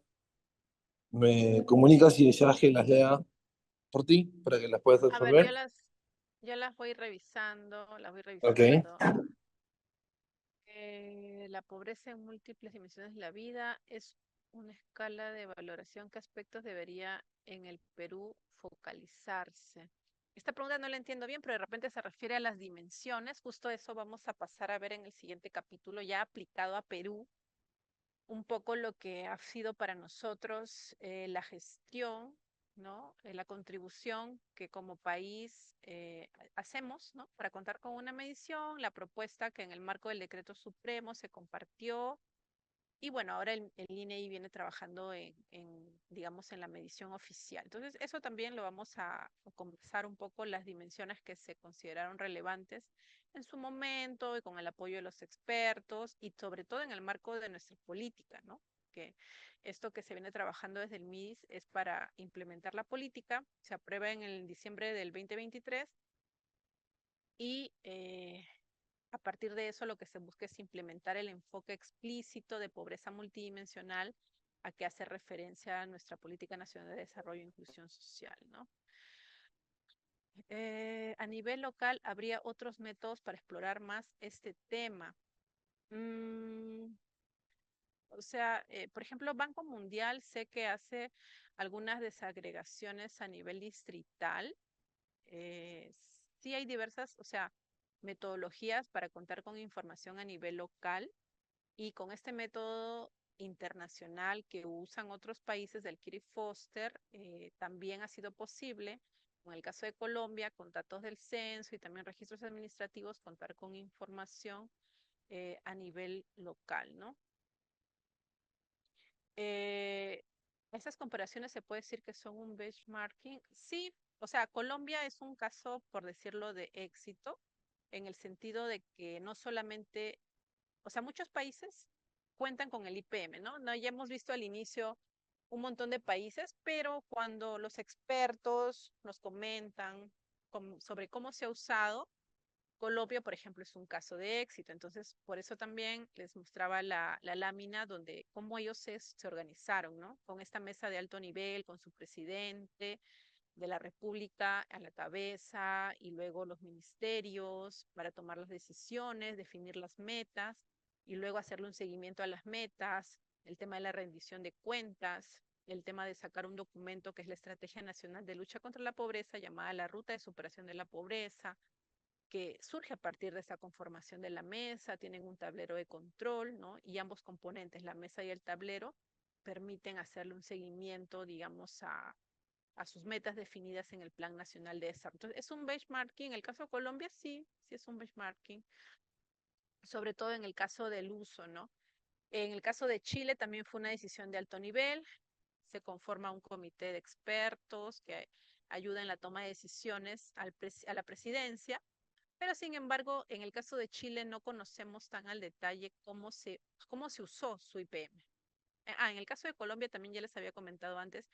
Me comunica si deseas que las lea por ti para que las puedas A ver, absorber. yo las voy revisando, las voy Ok. revisando. La pobreza en múltiples dimensiones de la vida es una escala de valoración. ¿Qué aspectos debería en el Perú focalizarse? Esta pregunta no la entiendo bien, pero de repente se refiere a las dimensiones. Justo eso vamos a pasar a ver en el siguiente capítulo, ya aplicado a Perú, un poco lo que ha sido para nosotros la gestión, ¿no? La contribución que como país hacemos, ¿no? Para contar con una medición, la propuesta que en el marco del decreto supremo se compartió y bueno, ahora el INEI viene trabajando digamos, en la medición oficial. Entonces, eso también lo vamos a conversar un poco, las dimensiones que se consideraron relevantes en su momento y con el apoyo de los expertos y sobre todo en el marco de nuestra política, ¿no? Que esto que se viene trabajando desde el MIDIS es para implementar la política, se aprueba en el diciembre del 2023 y a partir de eso, lo que se busca es implementar el enfoque explícito de pobreza multidimensional a que hace referencia a nuestra Política Nacional de Desarrollo e Inclusión Social, ¿no? A nivel local, ¿habría otros métodos para explorar más este tema? O sea, por ejemplo, Banco Mundial sé que hace algunas desagregaciones a nivel distrital. Sí hay diversas, o sea, metodologías para contar con información a nivel local, y con este método internacional que usan otros países del Kiri Foster, también ha sido posible, en el caso de Colombia, con datos del censo y también registros administrativos, contar con información a nivel local, ¿no? Esas comparaciones se puede decir que son un benchmarking. Sí, o sea, Colombia es un caso, por decirlo, de éxito, en el sentido de que no solamente, o sea, muchos países cuentan con el IPM, ¿no? No, ya hemos visto al inicio un montón de países, pero cuando los expertos nos comentan sobre cómo se ha usado, Colombia, por ejemplo, es un caso de éxito. Entonces, por eso también les mostraba la lámina donde cómo ellos se organizaron, ¿no? Con esta mesa de alto nivel, con su presidente de la República a la cabeza, y luego los ministerios para tomar las decisiones, definir las metas y luego hacerle un seguimiento a las metas, el tema de la rendición de cuentas, el tema de sacar un documento que es la Estrategia Nacional de Lucha contra la Pobreza, llamada la Ruta de Superación de la Pobreza, que surge a partir de esa conformación de la mesa. Tienen un tablero de control, ¿no? Y ambos componentes, la mesa y el tablero, permiten hacerle un seguimiento, digamos, a sus metas definidas en el Plan Nacional de Desarrollo. Entonces, ¿es un benchmarking? En el caso de Colombia, sí, sí es un benchmarking, sobre todo en el caso del uso, ¿no? En el caso de Chile también fue una decisión de alto nivel. Se conforma un comité de expertos que ayuda en la toma de decisiones a la presidencia. Pero sin embargo, en el caso de Chile no conocemos tan al detalle cómo se usó su IPM. En el caso de Colombia también ya les había comentado antes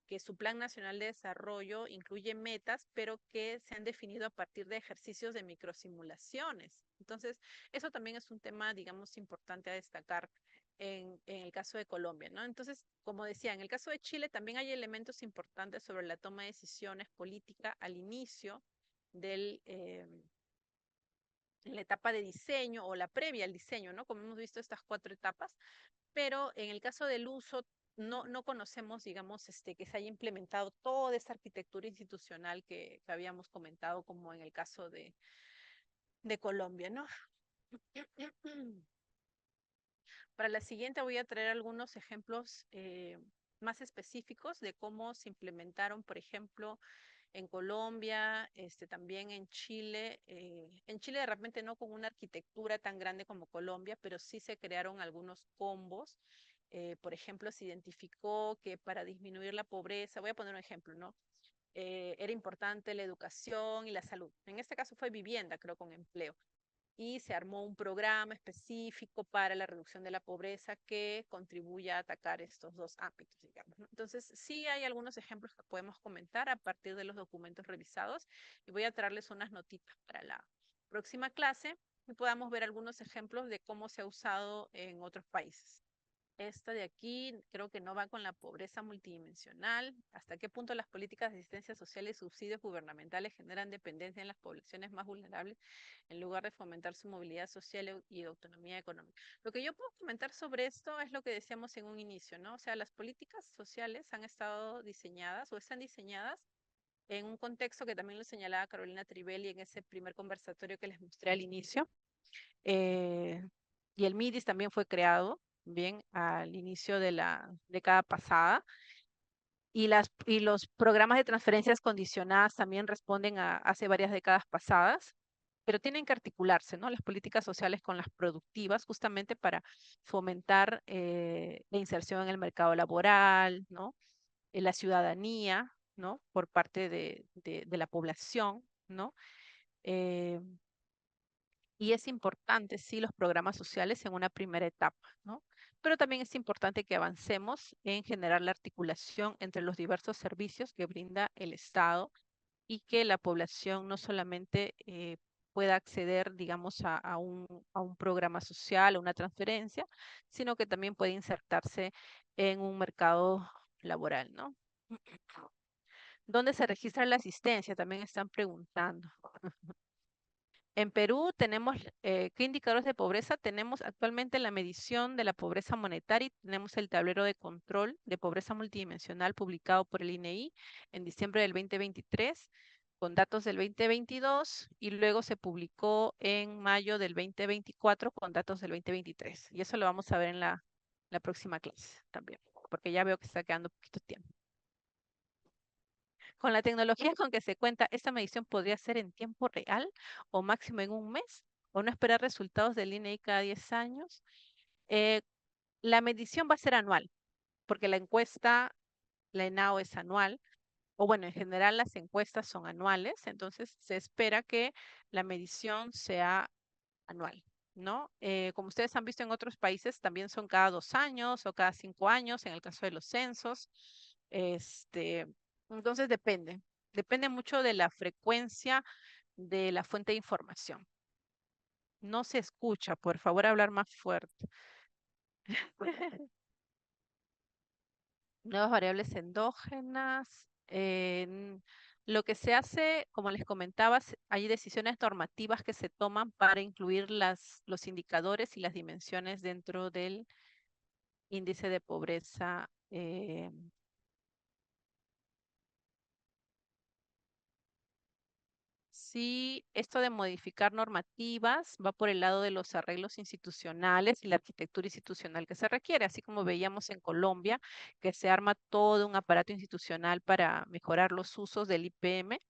que su Plan Nacional de Desarrollo incluye metas, pero que se han definido a partir de ejercicios de microsimulaciones. Entonces, eso también es un tema, digamos, importante a destacar en el caso de Colombia, ¿no? Entonces, como decía, en el caso de Chile también hay elementos importantes sobre la toma de decisiones política al inicio del, en la etapa de diseño o la previa al diseño, ¿no? Como hemos visto estas 4 etapas, pero en el caso del uso no conocemos, digamos, que se haya implementado toda esa arquitectura institucional que habíamos comentado, como en el caso de Colombia, ¿no? Para la siguiente voy a traer algunos ejemplos más específicos de cómo se implementaron, por ejemplo, en Colombia, también en Chile. En Chile de repente no con una arquitectura tan grande como Colombia, pero sí se crearon algunos combos. Por ejemplo, se identificó que para disminuir la pobreza, voy a poner un ejemplo, ¿no? Era importante la educación y la salud. En este caso fue vivienda, creo, con empleo. Y se armó un programa específico para la reducción de la pobreza que contribuya a atacar estos 2 ámbitos, digamos, ¿no? Entonces, sí hay algunos ejemplos que podemos comentar a partir de los documentos revisados, y voy a traerles unas notitas para la próxima clase y podamos ver algunos ejemplos de cómo se ha usado en otros países. Esta de aquí creo que no va con la pobreza multidimensional. ¿Hasta qué punto las políticas de asistencia social y subsidios gubernamentales generan dependencia en las poblaciones más vulnerables en lugar de fomentar su movilidad social y autonomía económica? Lo que yo puedo comentar sobre esto es lo que decíamos en un inicio, ¿no? O sea, las políticas sociales han estado diseñadas o están diseñadas en un contexto que también lo señalaba Carolina Trivelli en ese primer conversatorio que les mostré al inicio. Y el MIDIS también fue creado bien al inicio de la década pasada, y los programas de transferencias condicionadas también responden a hace varias décadas pasadas, pero tienen que articularse, ¿no? Las políticas sociales con las productivas, justamente para fomentar la inserción en el mercado laboral, ¿no? La ciudadanía, ¿no? Por parte de la población, ¿no? Eh, y es importante, sí, los programas sociales en una primera etapa, ¿no? Pero también es importante que avancemos en generar la articulación entre los diversos servicios que brinda el Estado, y que la población no solamente pueda acceder, digamos, a un programa social, a una transferencia, sino que también puede insertarse en un mercado laboral, ¿no? ¿Dónde se registra la asistencia? También están preguntando. En Perú tenemos, ¿qué indicadores de pobreza? Tenemos actualmente la medición de la pobreza monetaria y tenemos el tablero de control de pobreza multidimensional publicado por el INEI en diciembre del 2023. con datos del 2022 y luego se publicó en mayo del 2024 con datos del 2023. Y eso lo vamos a ver en la próxima clase también, porque ya veo que está quedando poquito tiempo. Con la tecnología con que se cuenta, esta medición podría ser en tiempo real o máximo en un mes, o no esperar resultados del INEI cada 10 años. La medición va a ser anual, porque la encuesta, la ENAO es anual, o bueno, en general las encuestas son anuales, entonces se espera que la medición sea anual, ¿no? Como ustedes han visto en otros países, también son cada 2 años o cada 5 años, en el caso de los censos. Entonces depende mucho de la frecuencia de la fuente de información. No se escucha, por favor, hablar más fuerte. Nuevas variables endógenas. Lo que se hace, como les comentaba, hay decisiones normativas que se toman para incluir los indicadores y las dimensiones dentro del índice de pobreza. Sí, esto de modificar normativas va por el lado de los arreglos institucionales y la arquitectura institucional que se requiere, así como veíamos en Colombia, que se arma todo un aparato institucional para mejorar los usos del IPM.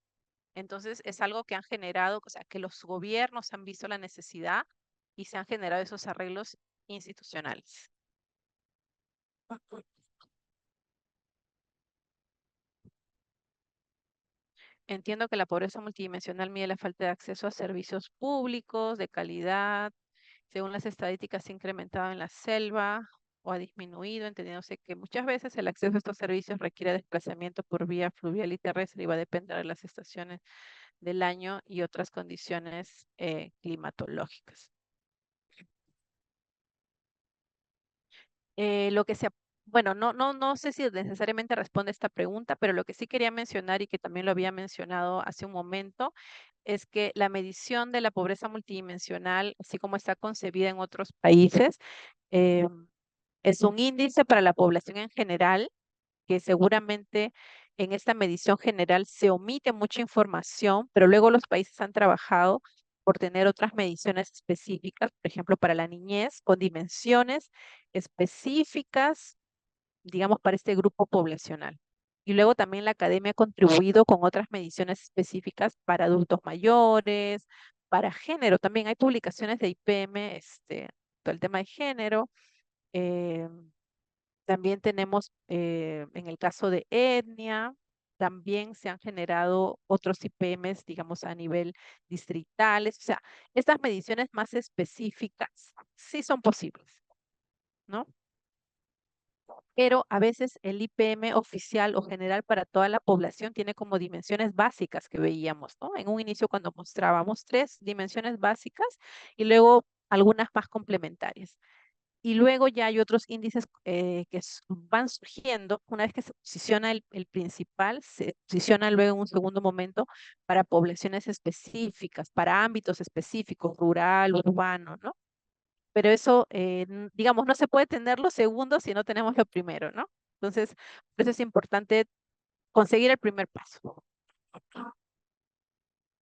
Entonces, es algo que han generado, o sea, que los gobiernos han visto la necesidad y se han generado esos arreglos institucionales. Entiendo que la pobreza multidimensional mide la falta de acceso a servicios públicos de calidad. Según las estadísticas, se ha incrementado en la selva o ha disminuido, entendiéndose que muchas veces el acceso a estos servicios requiere desplazamiento por vía fluvial y terrestre y va a depender de las estaciones del año y otras condiciones climatológicas. Lo que se, bueno, no sé si necesariamente responde esta pregunta, pero lo que sí quería mencionar y que también lo había mencionado hace un momento, es que la medición de la pobreza multidimensional, así como está concebida en otros países, eh, es un índice para la población en general, que seguramente en esta medición general se omite mucha información, pero luego los países han trabajado por tener otras mediciones específicas, por ejemplo, para la niñez, con dimensiones específicas, digamos, para este grupo poblacional. Y luego también la academia ha contribuido con otras mediciones específicas para adultos mayores, para género. También hay publicaciones de IPM, todo el tema de género. eh, También tenemos, en el caso de etnia, también se han generado otros IPMs, digamos, a nivel distritales. O sea, estas mediciones más específicas sí son posibles, ¿no? Pero a veces el IPM oficial o general para toda la población tiene como dimensiones básicas que veíamos, ¿no? En un inicio cuando mostrábamos 3 dimensiones básicas y luego algunas más complementarias. Y luego ya hay otros índices van surgiendo. Una vez que se posiciona el principal, se posiciona luego en un segundo momento para poblaciones específicas, para ámbitos específicos, rural, urbano, ¿no? Pero eso, digamos, no se puede tener lo segundo si no tenemos lo primero, ¿no? Entonces, por eso es importante conseguir el primer paso.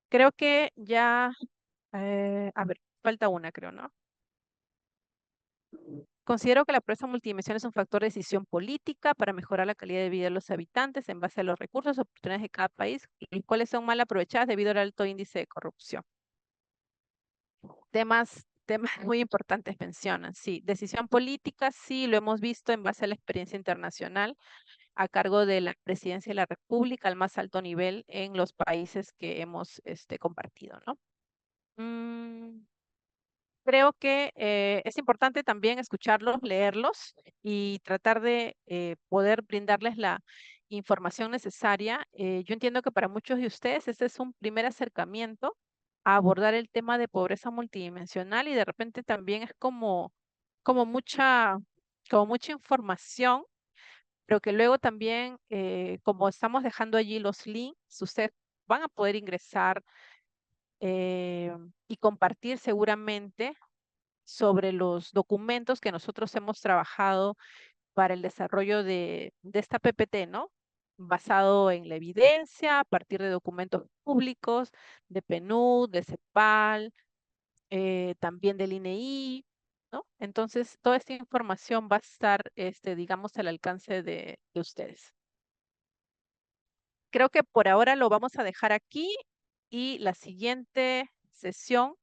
Creo que ya, a ver, falta una, creo, ¿no? Considero que la pobreza multidimensional es un factor de decisión política para mejorar la calidad de vida de los habitantes en base a los recursos y oportunidades de cada país, los cuales son mal aprovechadas debido al alto índice de corrupción. Temas muy importantes mencionan, sí. Decisión política, sí, lo hemos visto en base a la experiencia internacional a cargo de la Presidencia de la República al más alto nivel en los países que hemos compartido, ¿no? Creo que es importante también escucharlos, leerlos y tratar de poder brindarles la información necesaria. Yo entiendo que para muchos de ustedes este es un primer acercamiento a abordar el tema de pobreza multidimensional y de repente también es como mucha, como mucha información, pero que luego también, como estamos dejando allí los links, ustedes van a poder ingresar y compartir seguramente sobre los documentos que nosotros hemos trabajado para el desarrollo de esta PPT, ¿no? basado en la evidencia, a partir de documentos públicos, de PNUD, de CEPAL, también del INEI, ¿no? Entonces, toda esta información va a estar, digamos, al alcance de ustedes. Creo que por ahora lo vamos a dejar aquí y la siguiente sesión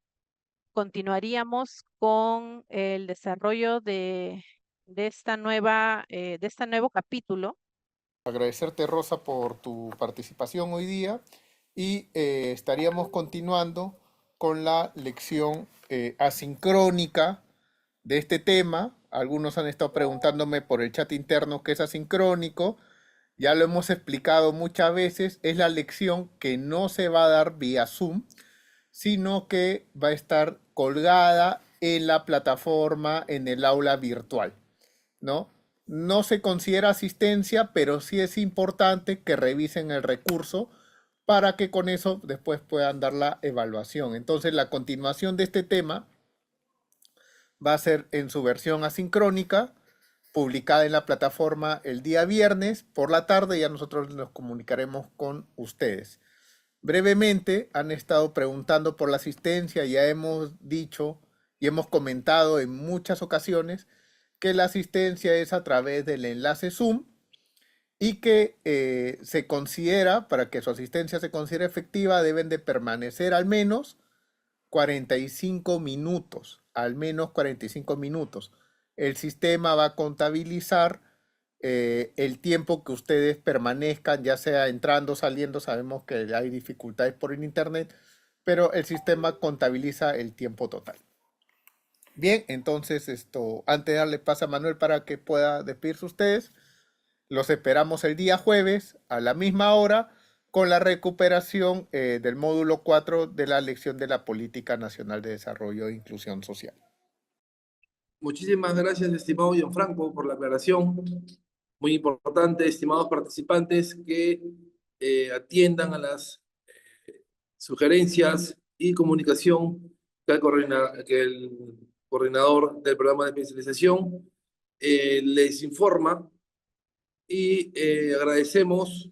continuaríamos con el desarrollo de esta de este nuevo capítulo. Agradecerte, Rosa, por tu participación hoy día y estaríamos continuando con la lección asincrónica de este tema. Algunos han estado preguntándome por el chat interno qué es asincrónico. Ya lo hemos explicado muchas veces. Es la lección que no se va a dar vía Zoom, sino que va a estar colgada en la plataforma, en el aula virtual, ¿no? No se considera asistencia, pero sí es importante que revisen el recurso para que con eso después puedan dar la evaluación. Entonces, la continuación de este tema va a ser en su versión asincrónica, publicada en la plataforma el día viernes por la tarde. Ya nosotros nos comunicaremos con ustedes. Brevemente, han estado preguntando por la asistencia. Ya hemos dicho y hemos comentado en muchas ocasiones que la asistencia es a través del enlace Zoom y que se considera, para que su asistencia se considere efectiva, deben de permanecer al menos 45 minutos, al menos 45 minutos. El sistema va a contabilizar el tiempo que ustedes permanezcan, ya sea entrando, saliendo. Sabemos que hay dificultades por el internet, pero el sistema contabiliza el tiempo total. Bien, entonces antes de darle paso a Manuel para que pueda despedirse ustedes, los esperamos el día jueves a la misma hora con la recuperación del módulo 4 de la lección de la Política Nacional de Desarrollo e Inclusión Social. Muchísimas gracias, estimado Gianfranco, por la aclaración. Muy importante, estimados participantes, que atiendan a las sugerencias y comunicación que el coordinador del programa de especialización les informa, y agradecemos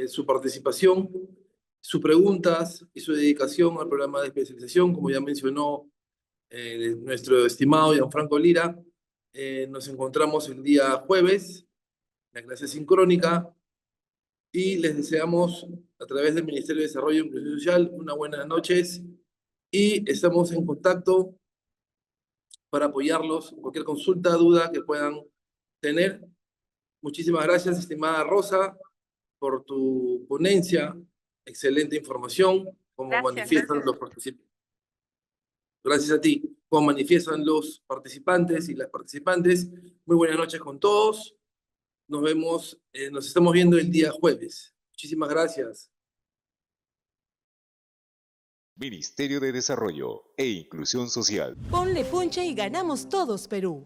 su participación, sus preguntas y su dedicación al programa de especialización. Como ya mencionó nuestro estimado Gianfranco Lira, nos encontramos el día jueves, la clase sincrónica, y les deseamos a través del Ministerio de Desarrollo e Inclusión Social unas buenas noches, y estamos en contacto para apoyarlos en cualquier consulta, duda que puedan tener. Muchísimas gracias, estimada Rosa, por tu ponencia. Excelente información, como manifiestan los participantes. Gracias a ti, como manifiestan los participantes y las participantes. Muy buenas noches con todos. Nos vemos, nos estamos viendo el día jueves. Muchísimas gracias. Ministerio de Desarrollo e Inclusión Social. Ponle punche y ganamos todos, Perú.